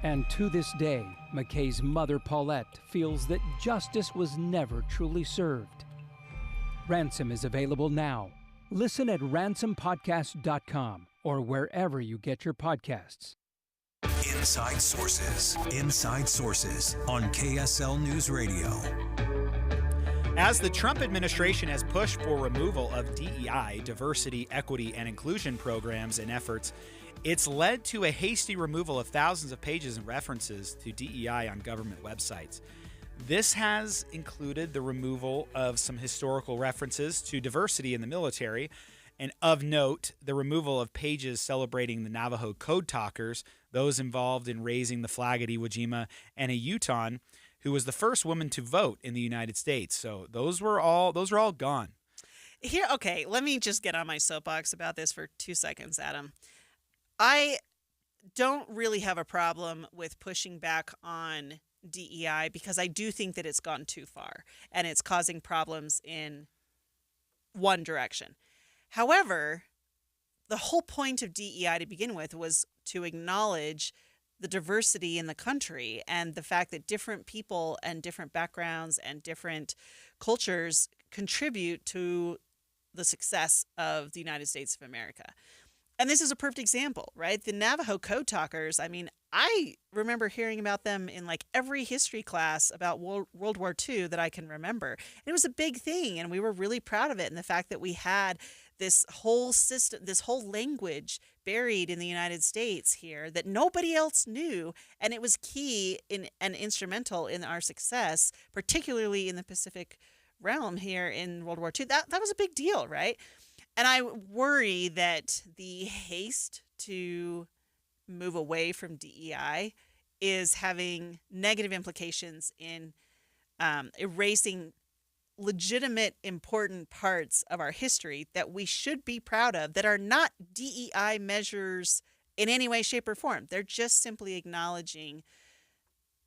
And to this day, McKay's mother, Paulette, feels that justice was never truly served. Ransom is available now. Listen at ransompodcast.com or wherever you get your podcasts. Inside Sources. Inside Sources on KSL News Radio. As the Trump administration has pushed for removal of DEI, diversity, equity, and inclusion programs and efforts, it's led to a hasty removal of thousands of pages and references to DEI on government websites. This has included the removal of some historical references to diversity in the military, and of note, the removal of pages celebrating the Navajo Code Talkers, those involved in raising the flag at Iwo Jima, and a Utahn who was the first woman to vote in the United States. So those were all gone. Here, okay, let me just get on my soapbox about this for 2 seconds, Adam. I don't really have a problem with pushing back on DEI because I do think that it's gone too far and it's causing problems in one direction. However, the whole point of DEI to begin with was to acknowledge the diversity in the country and the fact that different people and different backgrounds and different cultures contribute to the success of the United States of America. And this is a perfect example, right? The Navajo Code Talkers, I mean, I remember hearing about them in like every history class about World War II that I can remember. And it was a big thing, and we were really proud of it. And the fact that we had this whole system, this whole language buried in the United States here that nobody else knew, and it was key in and instrumental in our success, particularly in the Pacific realm here in World War II. That was a big deal, right? And I worry that the haste to move away from DEI is having negative implications in erasing legitimate, important parts of our history that we should be proud of that are not DEI measures in any way, shape, or form. They're just simply acknowledging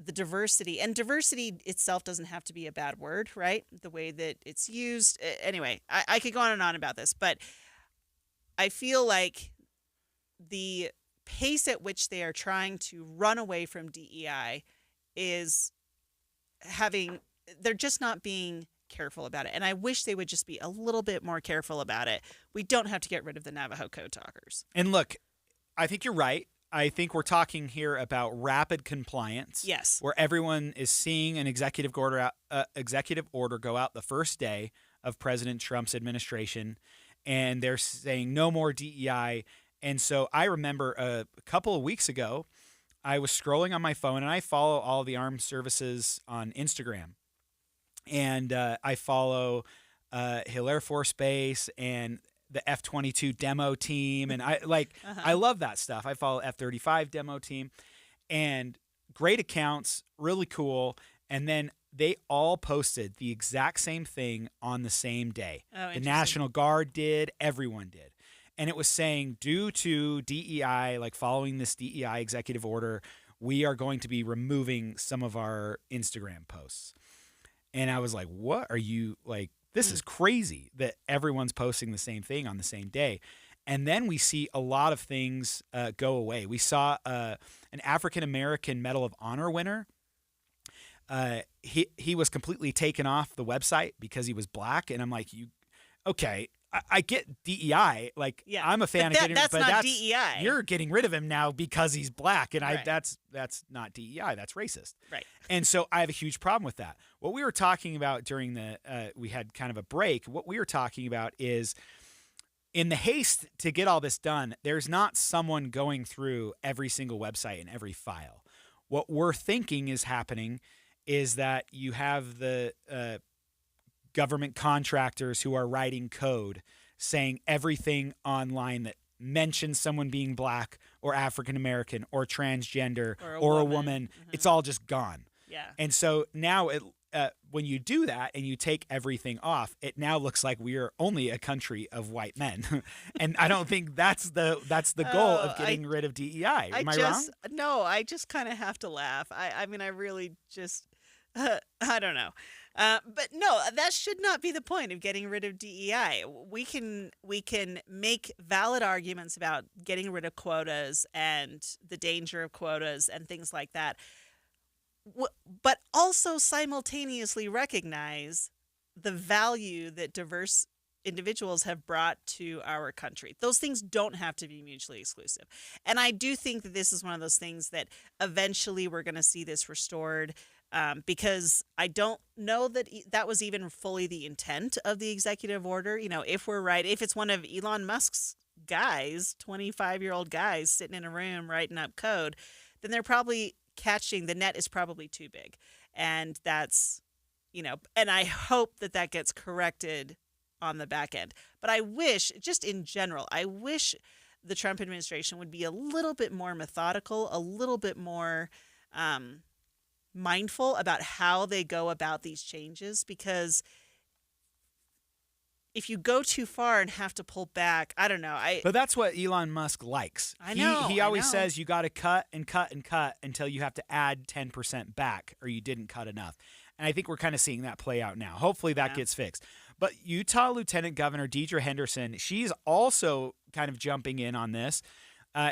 the diversity. And diversity itself doesn't have to be a bad word, right? The way that it's used. Anyway, I could go on and on about this, but I feel like the pace at which they are trying to run away from DEI is they're just not being careful about it. And I wish they would just be a little bit more careful about it. We don't have to get rid of the Navajo Code Talkers. And look, I think you're right. I think we're talking here about rapid compliance. Yes. Where everyone is seeing an executive order go out the first day of President Trump's administration. and they're saying no more DEI. And so I remember a couple of weeks ago, I was scrolling on my phone, and I follow all the armed services on Instagram. And I follow Hill Air Force Base and the F-22 demo team. And I love that stuff. I follow F-35 demo team. And great accounts, really cool. And then they all posted the exact same thing on the same day. Oh, the National Guard did, everyone did. And it was saying, due to DEI, like following this DEI executive order, we are going to be removing some of our Instagram posts. And I was like, what are you, like, this is crazy that everyone's posting the same thing on the same day. And then we see a lot of things go away. We saw an African-American Medal of Honor winner. He was completely taken off the website because he was black. And I'm like, okay. I get DEI, like I'm a fan of getting, that's but not that's DEI. You're getting rid of him now because he's black, and Right. that's not DEI. That's racist. Right. And so I have a huge problem with that. What we were talking about during we had kind of a break. What we were talking about is, in the haste to get all this done, there's not someone going through every single website and every file. What we're thinking is happening is that you have the government contractors who are writing code saying everything online that mentions someone being black or African American or transgender or a woman, it's all just gone. Yeah. And so now when you do that and you take everything off, it now looks like we are only a country of white men. And I don't think that's the goal of getting rid of DEI. Am I wrong? No, I just kind of have to laugh. I mean, I really just, I don't know. But no, that should not be the point of getting rid of DEI. We can make valid arguments about getting rid of quotas and the danger of quotas and things like that, but also simultaneously recognize the value that diverse individuals have brought to our country. Those things don't have to be mutually exclusive. And I do think that this is one of those things that eventually we're going to see this restored. Because I don't know that that was even fully the intent of the executive order. You know, if we're right, if it's one of Elon Musk's guys, 25-year-old guys sitting in a room writing up code, then they're probably catching the net is probably too big. And that's, and I hope that gets corrected on the back end. But I wish, just in general, the Trump administration would be a little bit more methodical, a little bit more mindful about how they go about these changes, because if you go too far and have to pull back, I don't know. But that's what Elon Musk likes. I know. He always says you got to cut and cut and cut until you have to add 10% back or you didn't cut enough. And I think we're kind of seeing that play out now. Hopefully that gets fixed. But Utah Lieutenant Governor Deidre Henderson, she's also kind of jumping in on this.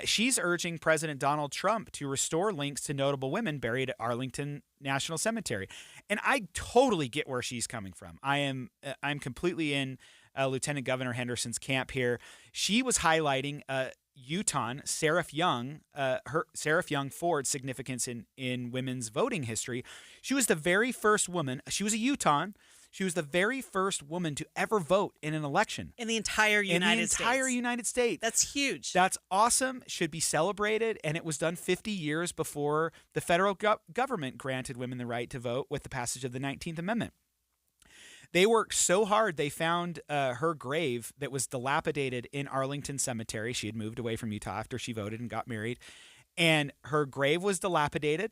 She's urging President Donald Trump to restore links to notable women buried at Arlington National Cemetery. And I totally get where she's coming from. I'm completely in Lieutenant Governor Henderson's camp here. She was highlighting Utahn Seraph Young Ford's significance in women's voting history. She was the very first woman. She was a Utahn. She was the very first woman to ever vote in an election. In the entire United States. That's huge. That's awesome. Should be celebrated. And it was done 50 years before the federal government granted women the right to vote with the passage of the 19th Amendment. They worked so hard, they found her grave that was dilapidated in Arlington Cemetery. She had moved away from Utah after she voted and got married. And her grave was dilapidated.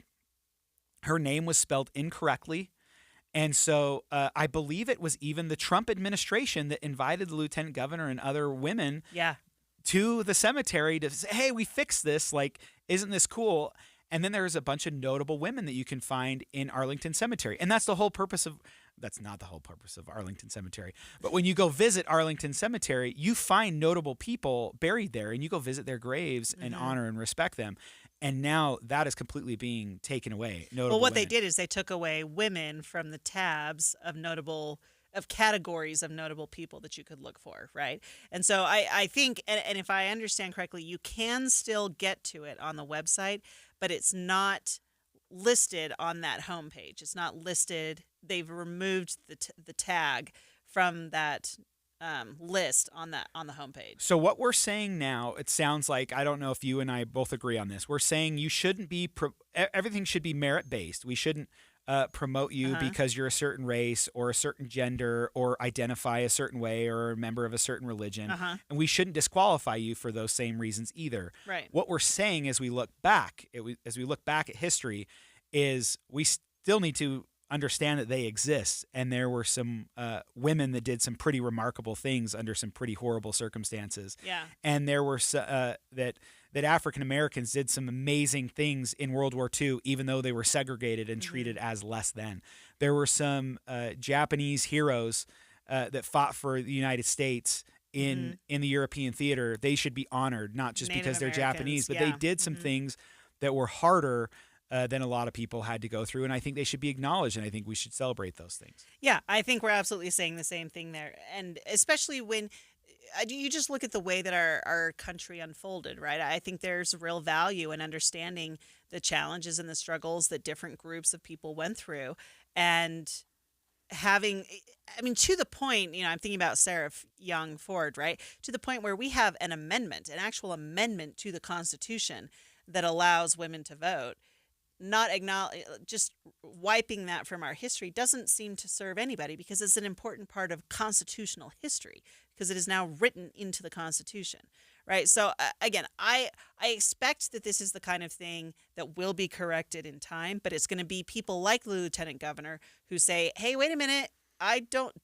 Her name was spelled incorrectly. And so I believe it was even the Trump administration that invited the lieutenant governor and other women to the cemetery to say, hey, we fixed this. Like, isn't this cool? And then there's a bunch of notable women that you can find in Arlington Cemetery. And that's not the whole purpose of Arlington Cemetery. But when you go visit Arlington Cemetery, you find notable people buried there, and you go visit their graves and honor and respect them. And now that is completely being taken away. Well, what they did is they took away women from the tabs of categories of notable people that you could look for, right? And so I think, and if I understand correctly, you can still get to it on the website, but it's not listed on that homepage. It's not listed. They've removed the tag from that list on the homepage. So what we're saying now, it sounds like, I don't know if you and I both agree on this. We're saying you shouldn't be everything should be merit based. We shouldn't promote you because you're a certain race or a certain gender or identify a certain way or a member of a certain religion. And we shouldn't disqualify you for those same reasons either. Right. What we're saying as we look back, at history, is we still need to understand that they exist, and there were some women that did some pretty remarkable things under some pretty horrible circumstances. Yeah. And there were that African Americans did some amazing things in World War II, even though they were segregated and treated as less than. There were some Japanese heroes that fought for the United States in the European theater. They should be honored, not just Native because they're Americans, Japanese, but yeah. they did some things that were harder than a lot of people had to go through, and I think they should be acknowledged, and I think we should celebrate those things. Yeah, I think we're absolutely saying the same thing there, and especially when you just look at the way that our country unfolded, right? I think there's real value in understanding the challenges and the struggles that different groups of people went through, and to the point, I'm thinking about Sarah Young Ford, right? To the point where we have an actual amendment to the Constitution that allows women to vote. Just wiping that from our history doesn't seem to serve anybody, because it's an important part of constitutional history, because it is now written into the Constitution, right? So again, I expect that this is the kind of thing that will be corrected in time, but it's going to be people like the lieutenant governor who say, hey, wait a minute,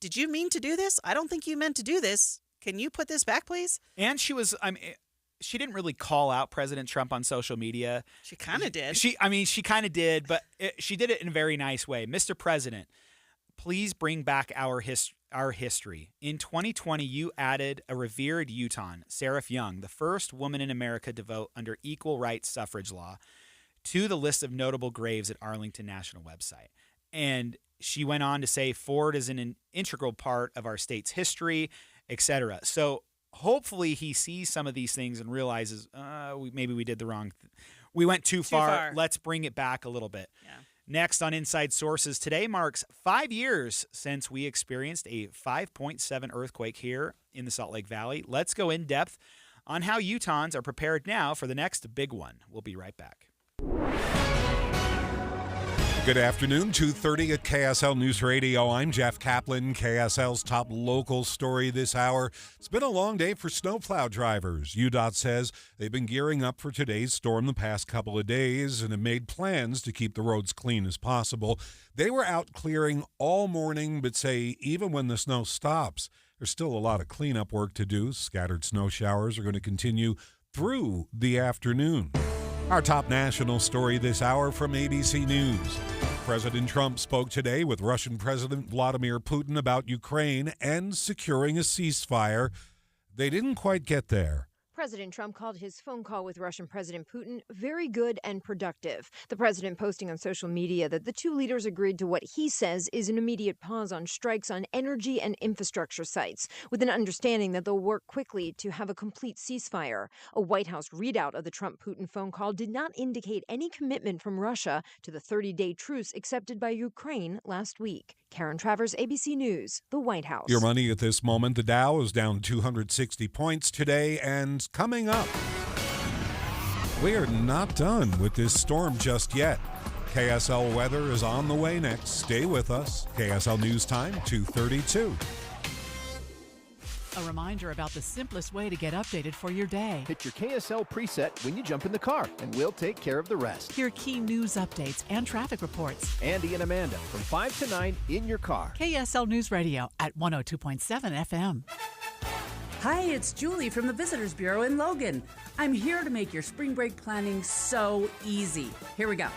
did you mean to do this? I don't think you meant to do this. Can you put this back, please? And she didn't really call out President Trump on social media. She kind of did. She kind of did, but she did it in a very nice way. Mr. President, please bring back our history. In 2020, you added a revered Utahn, Sarah Young, the first woman in America to vote under equal rights suffrage law, to the list of notable graves at Arlington National website. And she went on to say Ford is an integral part of our state's history, etc. So hopefully he sees some of these things and realizes maybe we did the wrong we went too far. Let's bring it back a little bit. Yeah. Next on Inside Sources, today marks 5 years since we experienced a 5.7 earthquake here in the Salt Lake Valley. Let's go in depth on how Utahns are prepared now for the next big one. We'll be right back. Good afternoon, 2:30 at KSL News Radio. I'm Jeff Kaplan. KSL's top local story this hour. It's been a long day for snowplow drivers. UDOT says they've been gearing up for today's storm the past couple of days and have made plans to keep the roads clean as possible. They were out clearing all morning, but say even when the snow stops, there's still a lot of cleanup work to do. Scattered snow showers are going to continue through the afternoon. Our top national story this hour from ABC News. President Trump spoke today with Russian President Vladimir Putin about Ukraine and securing a ceasefire. They didn't quite get there. President Trump called his phone call with Russian President Putin very good and productive. The president posting on social media that the two leaders agreed to what he says is an immediate pause on strikes on energy and infrastructure sites, with an understanding that they'll work quickly to have a complete ceasefire. A White House readout of the Trump-Putin phone call did not indicate any commitment from Russia to the 30-day truce accepted by Ukraine last week. Karen Travers, ABC News, the White House. Your money at this moment, the Dow is down 260 points today, and coming up, we are not done with this storm just yet. KSL weather is on the way next. Stay with us. KSL News Time, 2:32. A reminder about the simplest way to get updated for your day. Hit your KSL preset when you jump in the car, and we'll take care of the rest. Hear key news updates and traffic reports. Andy and Amanda from 5 to 9 in your car. KSL News Radio at 102.7 FM. Hi, it's Julie from the Visitors Bureau in Logan. I'm here to make your spring break planning so easy. Here we go.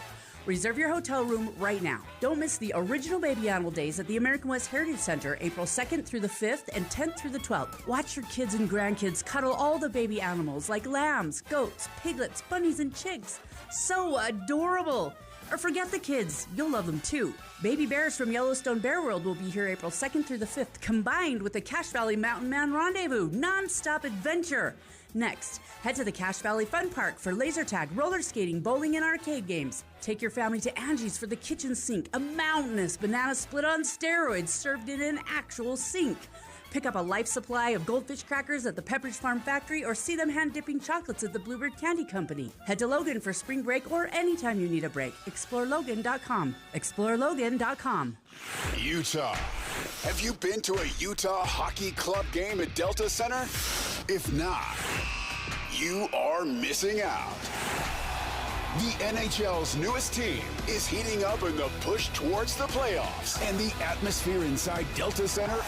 Reserve your hotel room right now. Don't miss the original Baby Animal Days at the American West Heritage Center, April 2nd through the 5th and 10th through the 12th. Watch your kids and grandkids cuddle all the baby animals like lambs, goats, piglets, bunnies, and chicks. So adorable. Or forget the kids. You'll love them too. Baby bears from Yellowstone Bear World will be here April 2nd through the 5th, combined with the Cache Valley Mountain Man Rendezvous non-stop adventure. Next, head to the Cache Valley Fun Park for laser tag, roller skating, bowling, and arcade games. Take your family to Angie's for the kitchen sink, a mountainous banana split on steroids served in an actual sink. Pick up a life supply of Goldfish crackers at the Pepperidge Farm factory or see them hand-dipping chocolates at the Bluebird Candy Company. Head to Logan for spring break or anytime you need a break. ExploreLogan.com. ExploreLogan.com. Utah. Have you been to a Utah Hockey Club game at Delta Center? If not, you are missing out. The NHL's newest team is heating up in the push towards the playoffs, and the atmosphere inside Delta Center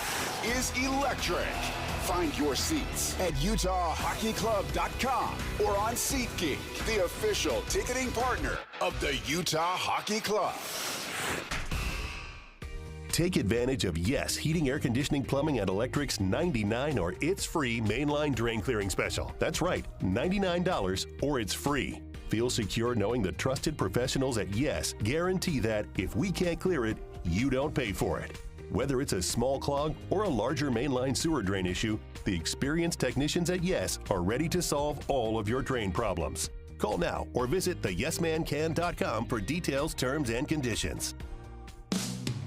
is electric. Find your seats at UtahHockeyClub.com or on SeatGeek, the official ticketing partner of the Utah Hockey Club. Take advantage of Yes Heating, Air Conditioning, Plumbing, and Electric's $99 or It's Free mainline drain clearing special. That's right, $99 or it's free. Feel secure knowing the trusted professionals at Yes guarantee that if we can't clear it, you don't pay for it. Whether it's a small clog or a larger mainline sewer drain issue, the experienced technicians at Yes are ready to solve all of your drain problems. Call now or visit theyesmancan.com for details, terms, and conditions.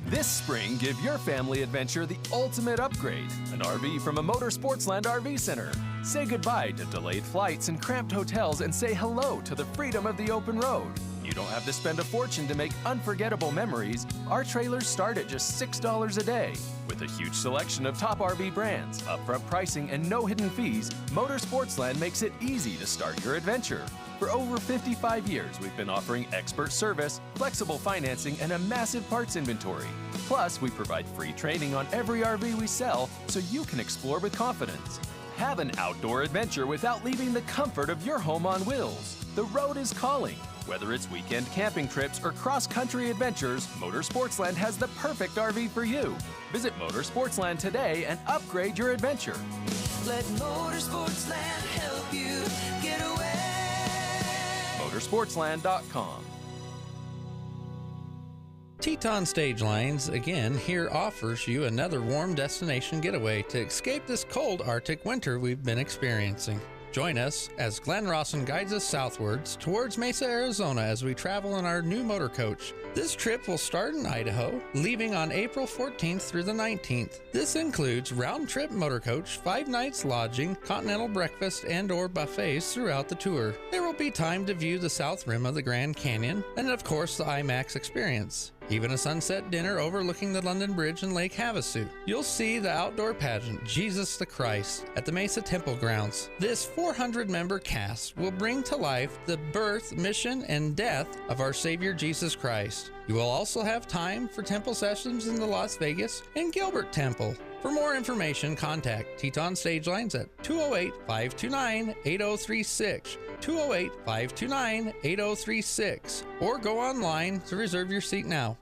This spring, give your family adventure the ultimate upgrade, an RV from a Motorsportsland RV Center. Say goodbye to delayed flights and cramped hotels and say hello to the freedom of the open road. You don't have to spend a fortune to make unforgettable memories. Our trailers start at just $6 a day. With a huge selection of top RV brands, upfront pricing, and no hidden fees, Motorsportsland makes it easy to start your adventure. For over 55 years, we've been offering expert service, flexible financing, and a massive parts inventory. Plus, we provide free training on every RV we sell so you can explore with confidence. Have an outdoor adventure without leaving the comfort of your home on wheels. The road is calling. Whether it's weekend camping trips or cross-country adventures, Motorsportsland has the perfect RV for you. Visit Motorsportsland today and upgrade your adventure. Let Motorsportsland help you get away. Motorsportsland.com. Teton Stage Lines again here offers you another warm destination getaway to escape this cold Arctic winter we've been experiencing. Join us as Glenn Rawson guides us southwards towards Mesa, Arizona as we travel in our new motor coach. This trip will start in Idaho, leaving on April 14th through the 19th. This includes round-trip motor coach, 5 nights lodging, continental breakfast, and/or buffets throughout the tour. There will be time to view the south rim of the Grand Canyon, and of course the IMAX experience. Even a sunset dinner overlooking the London Bridge and Lake Havasu. You'll see the outdoor pageant, Jesus the Christ, at the Mesa Temple grounds. This 400-member cast will bring to life the birth, mission, and death of our Savior Jesus Christ. You will also have time for temple sessions in the Las Vegas and Gilbert Temple. For more information, contact Teton Stage Lines at 208-529-8036, 208-529-8036, or go online to reserve your seat now.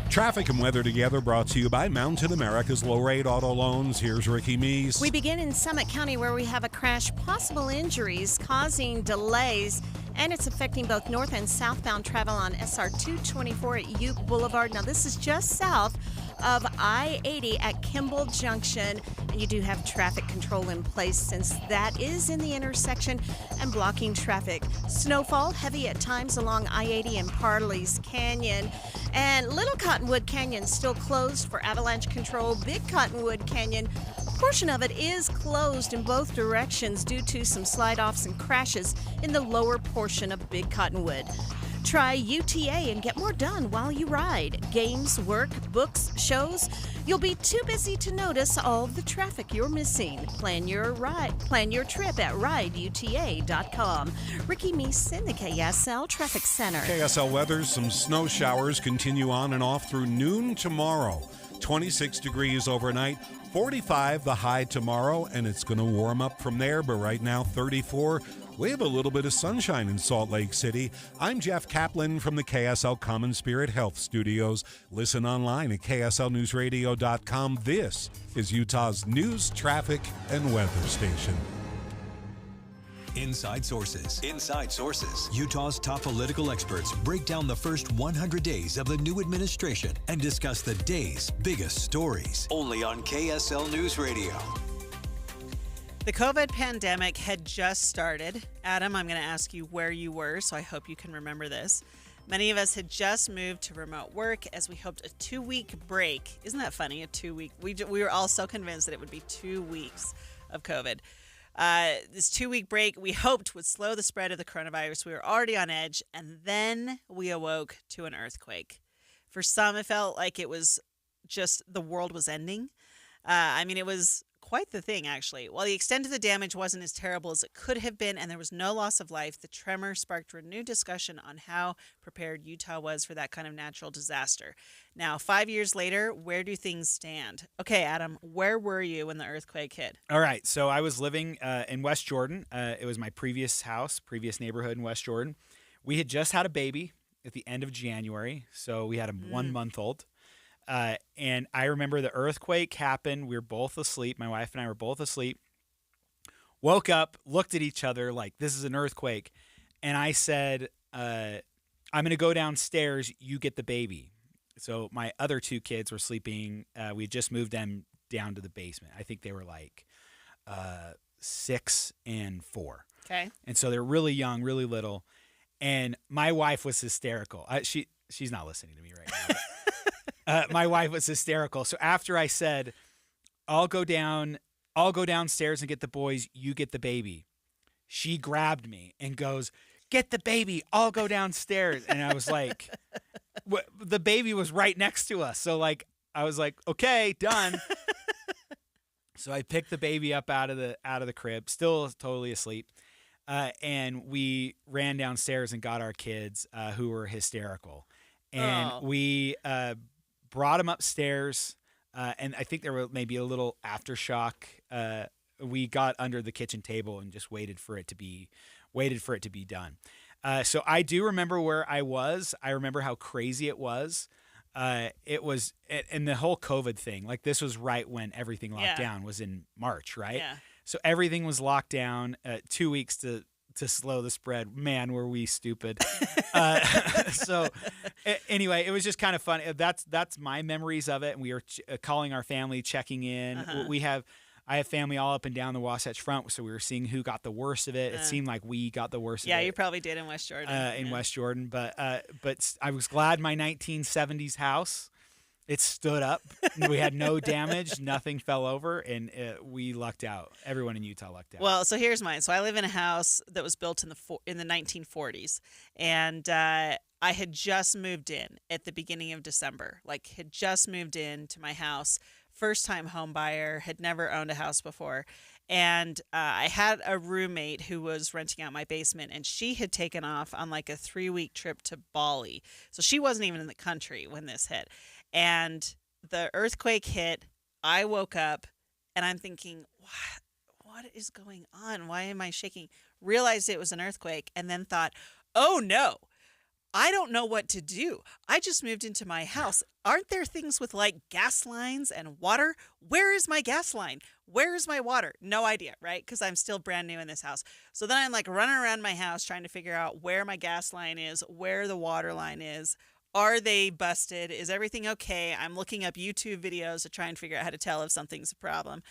Traffic and weather together brought to you by Mountain America's low-rate auto loans. Here's Ricky Meese. We begin in Summit County where we have a crash, possible injuries causing delays, and it's affecting both north and southbound travel on SR 224 at Ute Boulevard. Now this is just south of I-80 at Kimball Junction, and you do have traffic control in place since that is in the intersection and blocking traffic. Snowfall heavy at times along I-80 and Parley's Canyon, and Little Cottonwood Canyon still closed for avalanche control. Big Cottonwood Canyon, portion of it is closed in both directions due to some slide-offs and crashes in the lower portion of Big Cottonwood. Try UTA and get more done while you ride. Games, work, books, shows. You'll be too busy to notice all the traffic you're missing. Plan your trip at rideuta.com. Ricky Meese in the KSL Traffic Center. KSL weather, some snow showers continue on and off through noon tomorrow. 26 degrees overnight, 45 the high tomorrow, and it's going to warm up from there, but right now 34. We have a little bit of sunshine in Salt Lake City. I'm Jeff Kaplan from the KSL Common Spirit Health Studios. Listen online at KSLNewsRadio.com. This is Utah's news, traffic, and weather station. Inside Sources. Inside Sources. Utah's top political experts break down the first 100 days of the new administration and discuss the day's biggest stories. Only on KSL News Radio. The COVID pandemic had just started. Adam, I'm going to ask you where you were, so I hope you can remember this. Many of us had just moved to remote work as we hoped a 2-week break. Isn't that funny? A 2-week. We were all so convinced that it would be 2 weeks of COVID. This 2-week break we hoped would slow the spread of the coronavirus. We were already on edge, and then we awoke to an earthquake. For some, it felt like it was just the world was ending. It was quite the thing, actually. While the extent of the damage wasn't as terrible as it could have been, and there was no loss of life, the tremor sparked renewed discussion on how prepared Utah was for that kind of natural disaster. Now, 5 years later, where do things stand? Okay, Adam, where were you when the earthquake hit? All right, so I was living in West Jordan. It was my previous neighborhood in West Jordan. We had just had a baby at the end of January, so we had a 1-month-old. And I remember the earthquake happened. We were both asleep. My wife and I were both asleep. Woke up, looked at each other like, this is an earthquake. And I said, I'm going to go downstairs. You get the baby. So my other 2 kids were sleeping. We had just moved them down to the basement. I think they were like 6 and 4. Okay. And so they're really young, really little. And my wife was hysterical. She's not listening to me right now. My wife was hysterical. So after I said, I'll go downstairs and get the boys, you get the baby, she grabbed me and goes, get the baby, I'll go downstairs. And I was like, the baby was right next to us. So I was like, okay, done. So I picked the baby up out of the crib, still totally asleep. And we ran downstairs and got our kids, who were hysterical. And we brought them upstairs, and I think there were maybe a little aftershock. We got under the kitchen table and just waited for it to be done. So I do remember where I was. I remember how crazy it was. It was, and the whole COVID thing. Like, this was right when everything locked down, was in March, right? Yeah. So everything was locked down. 2 weeks to slow the spread. Man, were we stupid. So anyway, it was just kind of fun. That's my memories of it. And we were calling our family, checking in. I have family all up and down the Wasatch Front, so we were seeing who got the worst of it. It seemed like we got the worst of it. Yeah, you probably did in West Jordan. West Jordan. But I was glad my 1970s house, it stood up. We had no damage. Nothing fell over, and we lucked out. Everyone in Utah lucked out. Well, so here's mine. So I live in a house that was built in the 1940s, and I had just moved in at the beginning of December. Had just moved into my house. First-time home buyer, had never owned a house before. And I had a roommate who was renting out my basement, and she had taken off on a 3-week trip to Bali. So she wasn't even in the country when this hit. And the earthquake hit. I woke up, and I'm thinking, what is going on? Why am I shaking? Realized it was an earthquake, and then thought, oh, no. I don't know what to do. I just moved into my house. Aren't there things with gas lines and water? Where is my gas line? Where is my water? No idea, right? Because I'm still brand new in this house. So then I'm running around my house trying to figure out where my gas line is, where the water line is. Are they busted? Is everything okay? I'm looking up YouTube videos to try and figure out how to tell if something's a problem.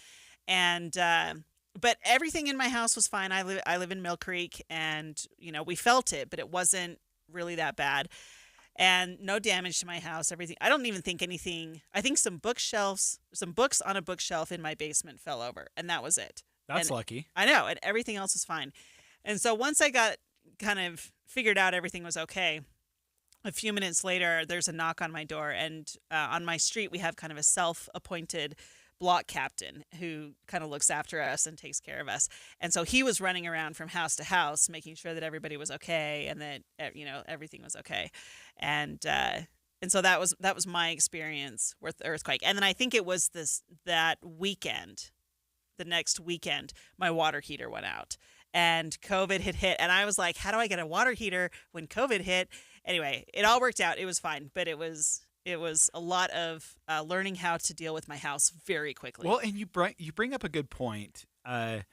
And but everything in my house was fine. I live in Mill Creek, and we felt it, but it wasn't really that bad, and no damage to my house. Everything, I don't even think anything. I think some books on a bookshelf in my basement fell over, and that was it. That's lucky. I know, and everything else was fine. And so once I got kind of figured out everything was okay, a few minutes later there's a knock on my door, and on my street we have kind of a self-appointed block captain who kind of looks after us and takes care of us. And so he was running around from house to house, making sure that everybody was okay and that, everything was okay. And so that was my experience with the earthquake. And then I think it was that weekend, the next weekend, my water heater went out and COVID had hit. And I was like, how do I get a water heater when COVID hit? Anyway, it all worked out. It was fine, but it was a lot of learning how to deal with my house very quickly. Well, and you bring up a good point, that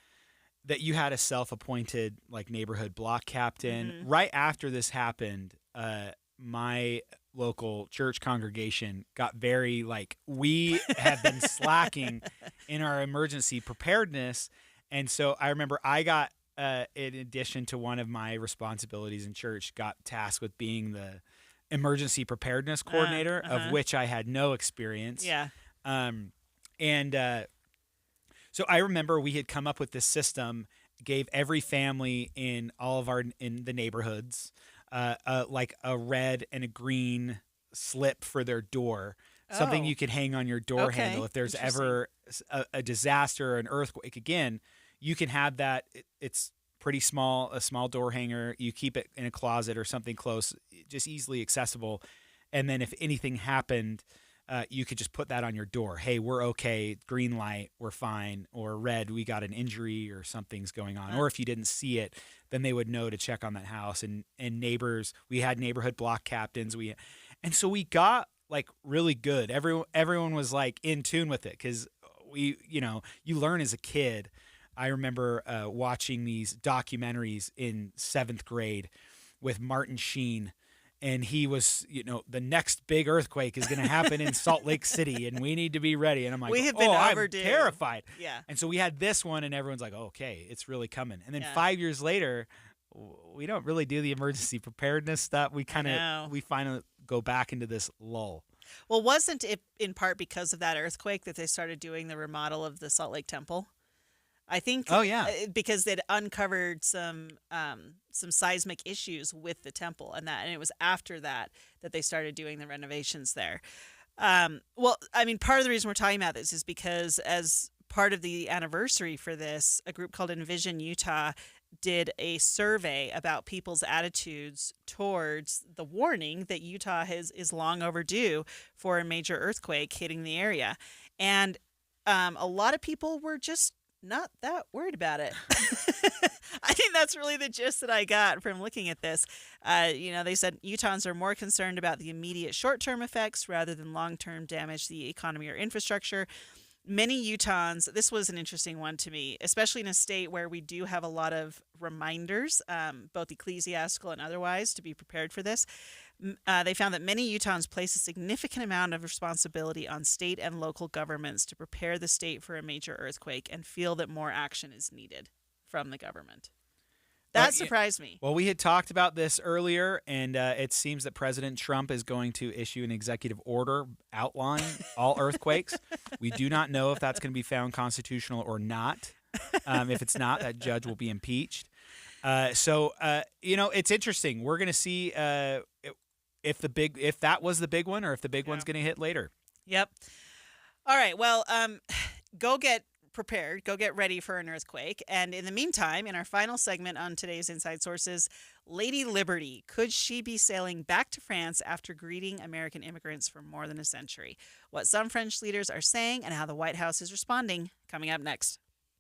you had a self-appointed neighborhood block captain. Mm-hmm. Right after this happened, my local church congregation got very we have been slacking in our emergency preparedness. And so I remember I got, in addition to one of my responsibilities in church, got tasked with being emergency preparedness coordinator, of which I had no experience. Yeah. So I remember we had come up with this system, gave every family in the neighborhoods like a red and a green slip for their door, something you could hang on your door handle if there's ever a disaster or an earthquake. Again, you can have that. It's pretty small, a small door hanger. You keep it in a closet or something close, just easily accessible. And then if anything happened, you could just put that on your door. Hey, we're okay. Green light, we're fine. Or red, we got an injury or something's going on. Or if you didn't see it, then they would know to check on that house. And neighbors, we had neighborhood block captains. And so we got like really good. Everyone was like in tune with it because you learn as a kid. I remember watching these documentaries in 7th grade with Martin Sheen. And he was, the next big earthquake is going to happen in Salt Lake City, and we need to be ready. And I'm like, I'm terrified. Yeah. And so we had this one, and everyone's like, okay, it's really coming. And then 5 years later, we don't really do the emergency preparedness stuff. We finally go back into this lull. Well, wasn't it in part because of that earthquake that they started doing the remodel of the Salt Lake Temple? I think. Oh yeah. Because they'd uncovered some seismic issues with the temple, and it was after that they started doing the renovations there. Well, I mean, part of the reason we're talking about this is because as part of the anniversary for this, a group called Envision Utah did a survey about people's attitudes towards the warning that Utah is long overdue for a major earthquake hitting the area, and a lot of people were just not that worried about it. I think that's really the gist that I got from looking at this. They said Utahns are more concerned about the immediate short-term effects rather than long-term damage to the economy or infrastructure. Many Utahns, this was an interesting one to me, especially in a state where we do have a lot of reminders, both ecclesiastical and otherwise, to be prepared for this. They found that many Utahns place a significant amount of responsibility on state and local governments to prepare the state for a major earthquake and feel that more action is needed from the government. That surprised me. Well, we had talked about this earlier, and it seems that President Trump is going to issue an executive order outlining all earthquakes. We do not know if that's going to be found constitutional or not. If it's not, that judge will be impeached. So it's interesting. We're going to see if that was the big one or if the big one's going to hit later. Yep. All right. Well, go get prepared. Go get ready for an earthquake. And in the meantime, in our final segment on today's Inside Sources, Lady Liberty. Could she be sailing back to France after greeting American immigrants for more than a century? What some French leaders are saying and how the White House is responding. Coming up next.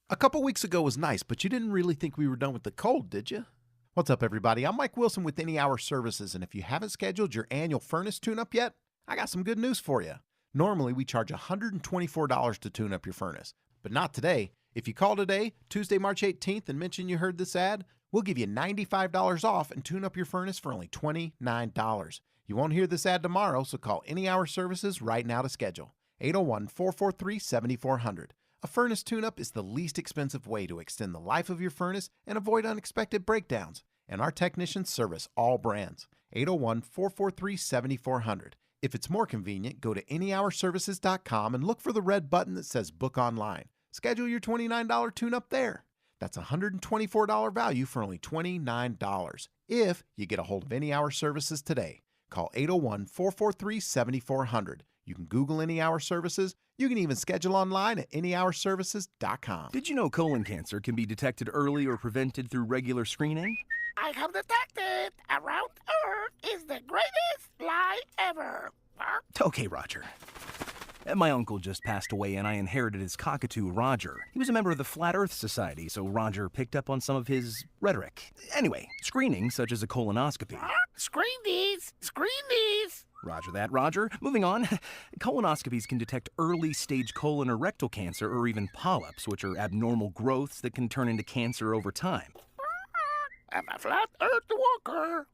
A couple weeks ago was nice, but you didn't really think we were done with the cold, did you? What's up, everybody? I'm Mike Wilson with Any Hour Services, and if you haven't scheduled your annual furnace tune-up yet, I got some good news for you. Normally, we charge $124 to tune up your furnace, but not today. If you call today, Tuesday, March 18th, and mention you heard this ad, we'll give you $95 off and tune up your furnace for only $29. You won't hear this ad tomorrow, so call Any Hour Services right now to schedule. 801-443-7400. A furnace tune-up is the least expensive way to extend the life of your furnace and avoid unexpected breakdowns. And our technicians service all brands. 801-443-7400. If it's more convenient, go to anyhourservices.com and look for the red button that says Book Online. Schedule your $29 tune-up there. That's a $124 value for only $29. If you get a hold of Any Hour Services today, call 801-443-7400. You can Google Any Hour Services. You can even schedule online at anyhourservices.com. Did you know colon cancer can be detected early or prevented through regular screening? I have detected Around Earth is the greatest lie ever. Okay, Roger. My uncle just passed away and I inherited his cockatoo, Roger. He was a member of the Flat Earth Society, so Roger picked up on some of his rhetoric. Anyway, screening, such as a colonoscopy. Screen these! Screen these! Roger that, Roger. Moving on. Colonoscopies can detect early-stage colon or rectal cancer or even polyps, which are abnormal growths that can turn into cancer over time. I'm a Flat Earth walker.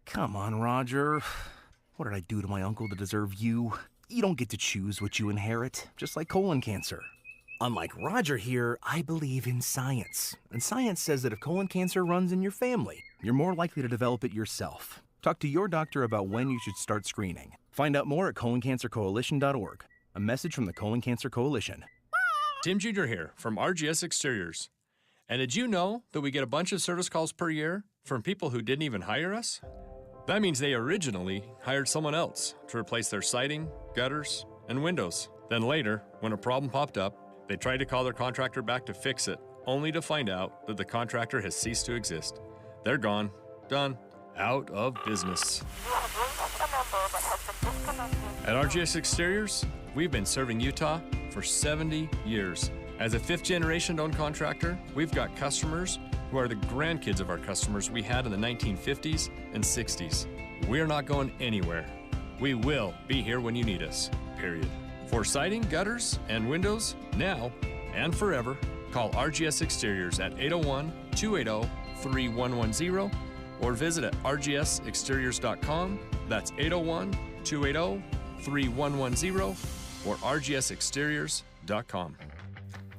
Come on, Roger. What did I do to my uncle to deserve you? You don't get to choose what you inherit, just like colon cancer. Unlike Roger here, I believe in science. And science says that if colon cancer runs in your family, you're more likely to develop it yourself. Talk to your doctor about when you should start screening. Find out more at coloncancercoalition.org. A message from the Colon Cancer Coalition. Tim Jr. here from RGS Exteriors. And did you know that we get a bunch of service calls per year from people who didn't even hire us? That means they originally hired someone else to replace their siding, gutters, and windows. Then later, when a problem popped up, they tried to call their contractor back to fix it, only to find out that the contractor has ceased to exist. They're gone, done, out of business. At RGS Exteriors, we've been serving Utah for 70 years. As a fifth-generation owned contractor, we've got customers who are the grandkids of our customers we had in the 1950s and 60s. We're not going anywhere. We will be here when you need us, period. For siding, gutters, and windows, now and forever, call RGS Exteriors at 801-280-3110 or visit at rgsexteriors.com. That's 801-280-3110 or rgsexteriors.com.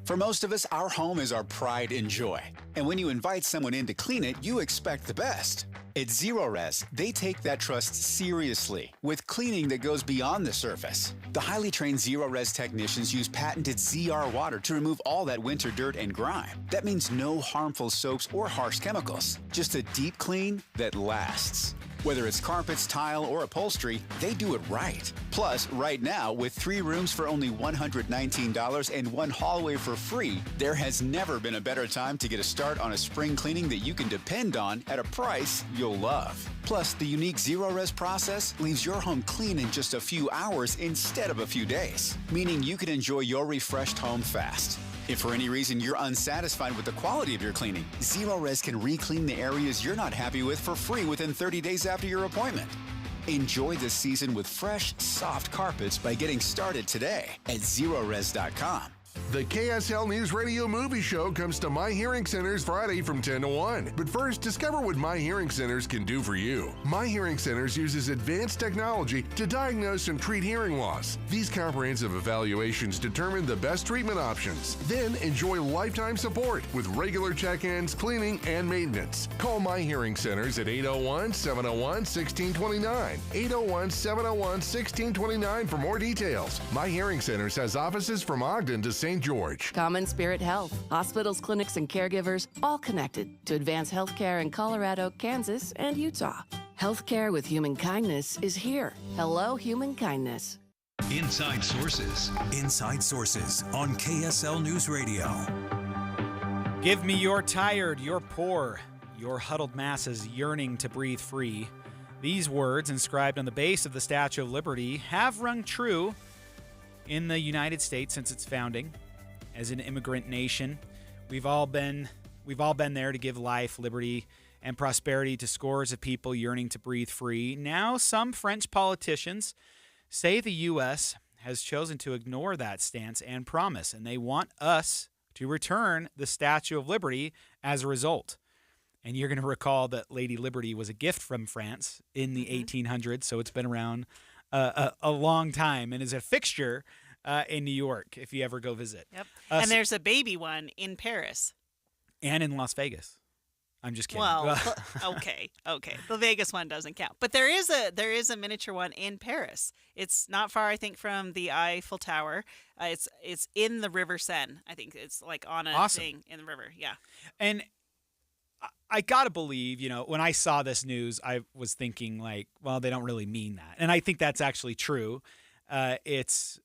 For most of us, our home is our pride and joy. And when you invite someone in to clean it, you expect the best. At Zerorez, they take that trust seriously with cleaning that goes beyond the surface. The highly trained Zerorez technicians use patented ZR water to remove all that winter dirt and grime. That means no harmful soaps or harsh chemicals, just a deep clean that lasts. Whether it's carpets, tile, or upholstery, they do it right. Plus, right now, with 3 rooms for only $119 and 1 hallway for free, there has never been a better time to get a start on a spring cleaning that you can depend on at a price you'll love. Plus, the unique Zerorez process leaves your home clean in just a few hours instead of a few days, meaning you can enjoy your refreshed home fast. If for any reason you're unsatisfied with the quality of your cleaning, Zerorez can re-clean the areas you're not happy with for free within 30 days after your appointment. Enjoy this season with fresh, soft carpets by getting started today at Zerorez.com. The KSL News Radio Movie Show comes to My Hearing Centers Friday from 10 to 1. But first, discover what My Hearing Centers can do for you. My Hearing Centers uses advanced technology to diagnose and treat hearing loss. These comprehensive evaluations determine the best treatment options. Then enjoy lifetime support with regular check-ins, cleaning, and maintenance. Call My Hearing Centers at 801-701-1629. 801-701-1629 for more details. My Hearing Centers has offices from Ogden to St. George. Common Spirit Health. Hospitals, clinics, and caregivers all connected to advance healthcare in Colorado, Kansas, and Utah. Healthcare with human kindness is here. Hello, human kindness. Inside Sources. Inside Sources on KSL News Radio. Give me your tired, your poor, your huddled masses yearning to breathe free. These words, inscribed on the base of the Statue of Liberty, have rung true in the United States since its founding. As an immigrant nation, we've all been there to give life, liberty, and prosperity to scores of people yearning to breathe free. Now, some French politicians say the U.S. has chosen to ignore that stance and promise, and they want us to return the Statue of Liberty as a result. And you're going to recall that Lady Liberty was a gift from France in the 1800s, so it's been around a long time and is a fixture in New York if you ever go visit. Yep. And there's a baby one in Paris. And in Las Vegas. I'm just kidding. Well, okay. The Vegas one doesn't count. But there is a miniature one in Paris. It's not far, I think, from the Eiffel Tower. It's in the River Seine. I think it's like on a thing in the river. Yeah. And I gotta believe, when I saw this news, I was thinking like, well, they don't really mean that. And I think that's actually true. It's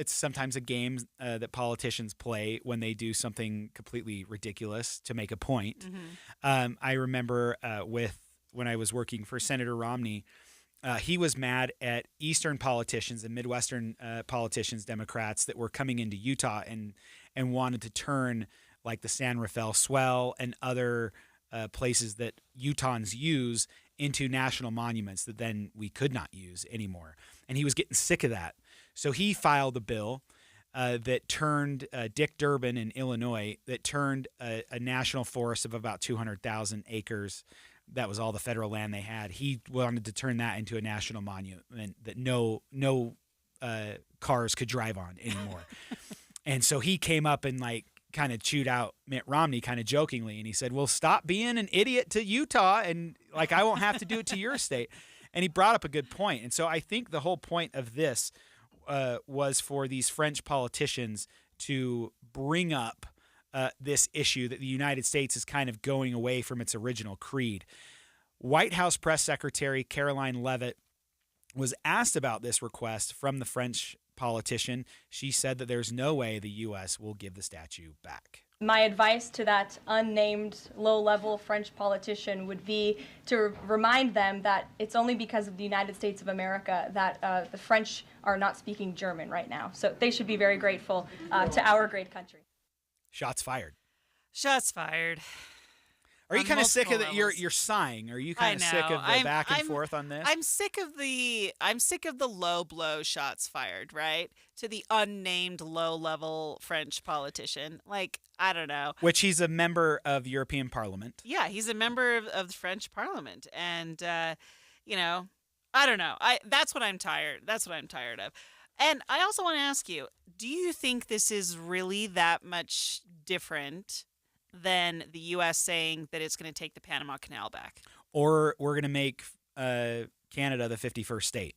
sometimes a game that politicians play when they do something completely ridiculous to make a point. Mm-hmm. I remember when I was working for Senator Romney, he was mad at Eastern politicians and Midwestern politicians, Democrats, that were coming into Utah and wanted to turn like the San Rafael Swell and other places that Utahns use into national monuments that then we could not use anymore. And he was getting sick of that. So he filed a bill that turned Dick Durbin in Illinois, that turned a national forest of about 200,000 acres. That was all the federal land they had. He wanted to turn that into a national monument that no cars could drive on anymore. And so he came up and like kind of chewed out Mitt Romney kind of jokingly, and he said, well, stop being an idiot to Utah, and like I won't have to do it to your state. And he brought up a good point. And so I think the whole point of this was for these French politicians to bring up this issue that the United States is kind of going away from its original creed. White House Press Secretary Caroline Leavitt was asked about this request from the French politician. She said that there's no way the U.S. will give the statue back. My advice to that unnamed low-level French politician would be to remind them that it's only because of the United States of America that the French are not speaking German right now. So they should be very grateful to our great country. Shots fired. Shots fired. Are you kind of sick of that? You're sighing. Are you kind of sick of the back and forth on this? I'm sick of the low blow shots fired, right? To the unnamed low-level French politician. Like, I don't know. Which he's a member of European Parliament. Yeah, he's a member of the French Parliament. And, you know, I don't know. That's what I'm tired. That's what I'm tired of. And I also want to ask you, do you think this is really that much different than the U.S. saying that it's going to take the Panama Canal back? Or we're going to make Canada the 51st state?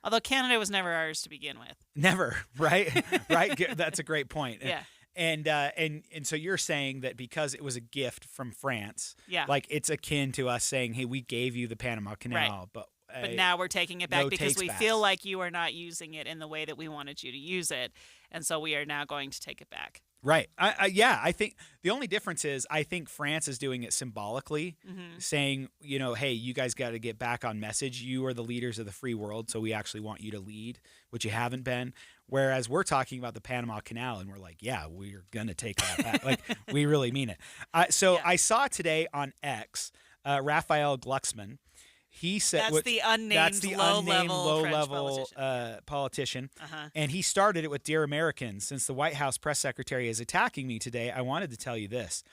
Although Canada was never ours to begin with. Never, right? Right? That's a great point. Yeah. And so you're saying that because it was a gift from France, yeah, like it's akin to us saying, hey, we gave you the Panama Canal, right, but now we're taking it back no because we takes feel backs. like you are not using it in the way that we wanted you to use it. And so we are now going to take it back. Right. I think the only difference is I think France is doing it symbolically, saying, you know, hey, you guys got to get back on message. You are the leaders of the free world, so we actually want you to lead, which you haven't been. Whereas we're talking about the Panama Canal, and we're like, yeah, we're going to take that back. Like, we really mean it. I saw today on X, Raphael Glucksmann. He said that's the unnamed low-level politician. And he started it with, Dear Americans, since the White House press secretary is attacking me today, I wanted to tell you this.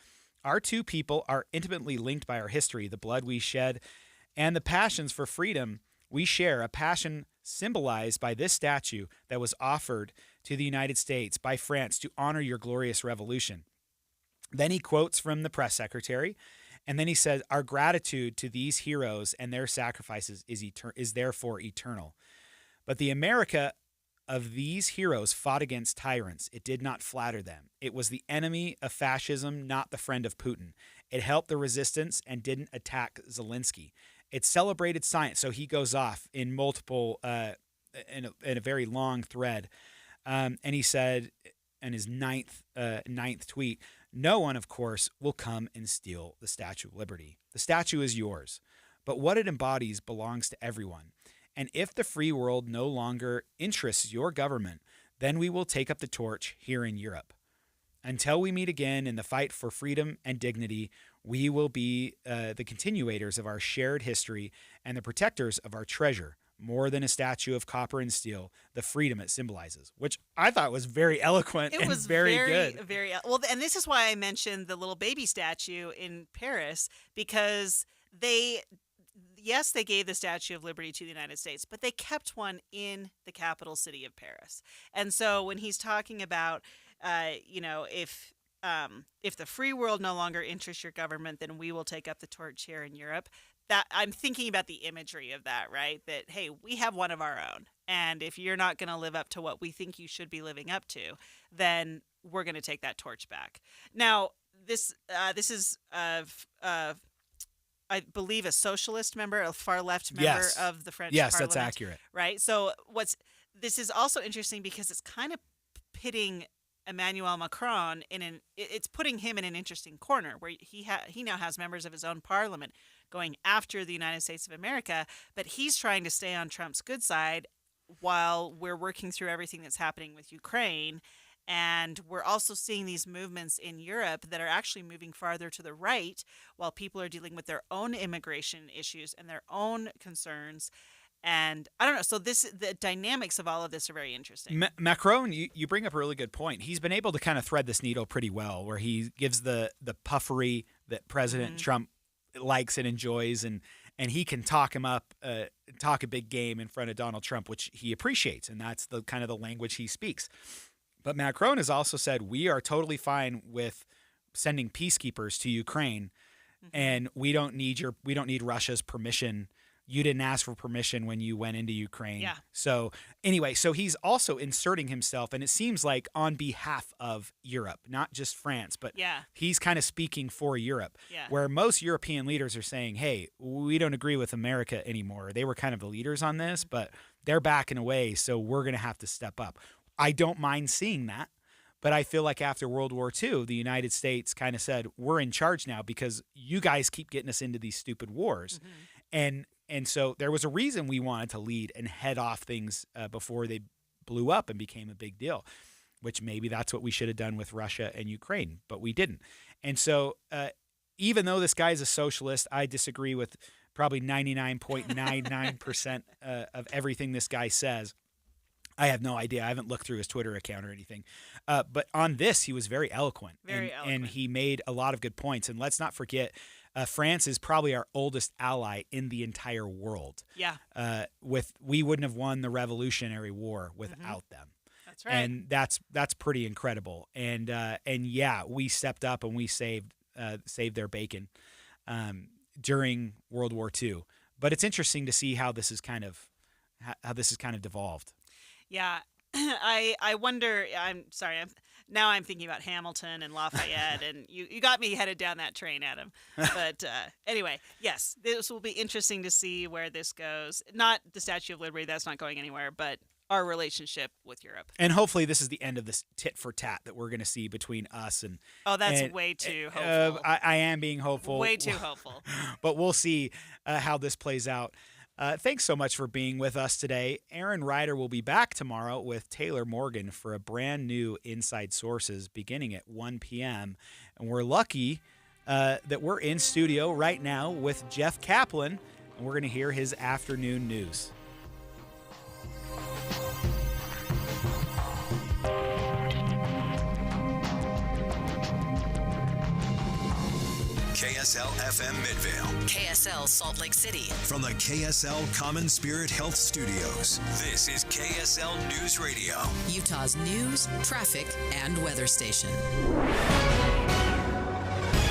Our two people are intimately linked by our history, the blood we shed, and the passions for freedom we share, a passion symbolized by this statue that was offered to the United States by France to honor your glorious revolution. Then he quotes from the press secretary. And then he said, our gratitude to these heroes and their sacrifices is therefore eternal. But the America of these heroes fought against tyrants. It did not flatter them. It was the enemy of fascism, not the friend of Putin. It helped the resistance and didn't attack Zelensky. It celebrated science. So he goes off in multiple, in a very long thread. And he said in his ninth tweet, no one, of course, will come and steal the Statue of Liberty. The statue is yours, but what it embodies belongs to everyone. And if the free world no longer interests your government, then we will take up the torch here in Europe. Until we meet again in the fight for freedom and dignity, we will be the continuators of our shared history and the protectors of our treasure, more than a statue of copper and steel, the freedom it symbolizes, which I thought was very eloquent and very good. Very well, and this is why I mentioned the little baby statue in Paris, because they gave the Statue of Liberty to the United States, but they kept one in the capital city of Paris. And so when he's talking about, if the free world no longer interests your government, then we will take up the torch here in Europe. That I'm thinking about the imagery of that, right? That, hey, we have one of our own. And if you're not going to live up to what we think you should be living up to, then we're going to take that torch back. Now, this is I believe a socialist member, a far left member of the French Parliament. Yes, that's accurate. Right. So this is also interesting because it's kind of pitting Emmanuel Macron it's putting him in an interesting corner where he now has members of his own parliament going after the United States of America, but he's trying to stay on Trump's good side while we're working through everything that's happening with Ukraine. And we're also seeing these movements in Europe that are actually moving farther to the right while people are dealing with their own immigration issues and their own concerns. And I don't know. So the dynamics of all of this are very interesting. Macron, you bring up a really good point. He's been able to kind of thread this needle pretty well, where he gives the puffery that President Trump likes and enjoys, and he can talk him up, talk a big game in front of Donald Trump, which he appreciates, and that's the kind of the language he speaks. But Macron has also said, we are totally fine with sending peacekeepers to Ukraine, and we don't need Russia's permission. You didn't ask for permission when you went into Ukraine. Yeah. So anyway, so he's also inserting himself, and it seems like on behalf of Europe, not just France, but he's kind of speaking for Europe, where most European leaders are saying, hey, we don't agree with America anymore. They were kind of the leaders on this, but they're backing away, so we're going to have to step up. I don't mind seeing that, but I feel like after World War II, the United States kind of said, we're in charge now because you guys keep getting us into these stupid wars. And so there was a reason we wanted to lead and head off things before they blew up and became a big deal, which maybe that's what we should have done with Russia and Ukraine, but we didn't. And so even though this guy's a socialist, I disagree with probably 99.99% of everything this guy says. I have no idea. I haven't looked through his Twitter account or anything. But on this, he was very eloquent. And he made a lot of good points. And let's not forget, France is probably our oldest ally in the entire world. Yeah. We wouldn't have won the Revolutionary War without them. That's right. And that's pretty incredible. And yeah, we stepped up and we saved their bacon during World War II. But it's interesting to see how this is kind of devolved. Yeah, I wonder. I'm sorry. Now I'm thinking about Hamilton and Lafayette, and you got me headed down that train, Adam. But anyway, yes, this will be interesting to see where this goes. Not the Statue of Liberty, that's not going anywhere, but our relationship with Europe. And hopefully this is the end of this tit for tat that we're going to see between us and... Oh, that's way too hopeful. I am being hopeful. Way too hopeful. But we'll see how this plays out. Thanks so much for being with us today. Aaron Ryder will be back tomorrow with Taylor Morgan for a brand new Inside Sources beginning at 1 p.m. And we're lucky that we're in studio right now with Jeff Kaplan, and we're going to hear his afternoon news. KSL FM Midvale. KSL Salt Lake City. From the KSL Common Spirit Health Studios, this is KSL News Radio. Utah's news, traffic, and weather station.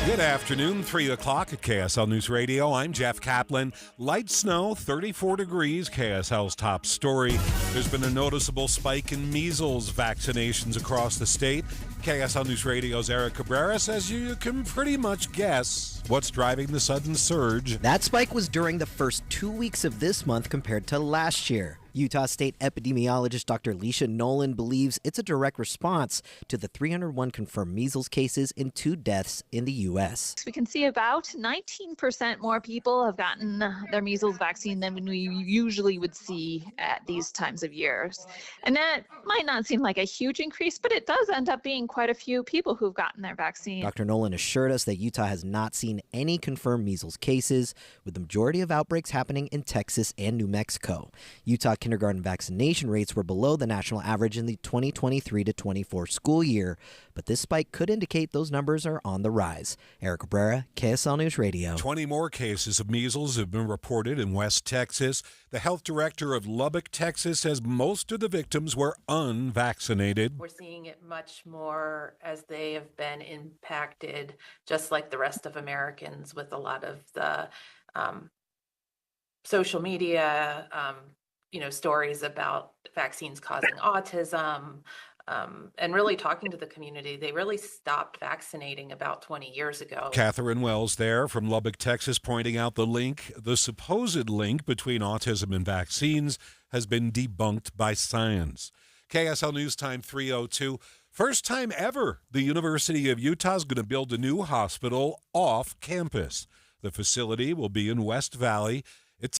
Good afternoon, 3 o'clock at KSL News Radio. I'm Jeff Kaplan. Light snow, 34 degrees, KSL's top story. There's been a noticeable spike in measles vaccinations across the state. KSL News Radio's Eric Cabrera says you can pretty much guess what's driving the sudden surge. That spike was during the first 2 weeks of this month compared to last year. Utah State epidemiologist Dr. Leisha Nolan believes it's a direct response to the 301 confirmed measles cases and 2 deaths in the U.S. We can see about 19% more people have gotten their measles vaccine than we usually would see at these times of years. And that might not seem like a huge increase, but it does end up being quite a few people who've gotten their vaccine. Dr. Nolan assured us that Utah has not seen any confirmed measles cases, with the majority of outbreaks happening in Texas and New Mexico. Utah kindergarten vaccination rates were below the national average in the 2023 to 24 school year, but this spike could indicate those numbers are on the rise. Eric Cabrera, KSL News Radio. 20 more cases of measles have been reported in West Texas. The health director of Lubbock, Texas, says most of the victims were unvaccinated. We're seeing it much more as they have been impacted, just like the rest of Americans, with a lot of the social media, stories about vaccines causing autism, and really talking to the community. They really stopped vaccinating about 20 years ago. Catherine Wells there from Lubbock, Texas, pointing out the supposed link between autism and vaccines has been debunked by science. KSL News Time 3:02. First time ever, the University of Utah is going to build a new hospital off campus. The facility will be in West Valley.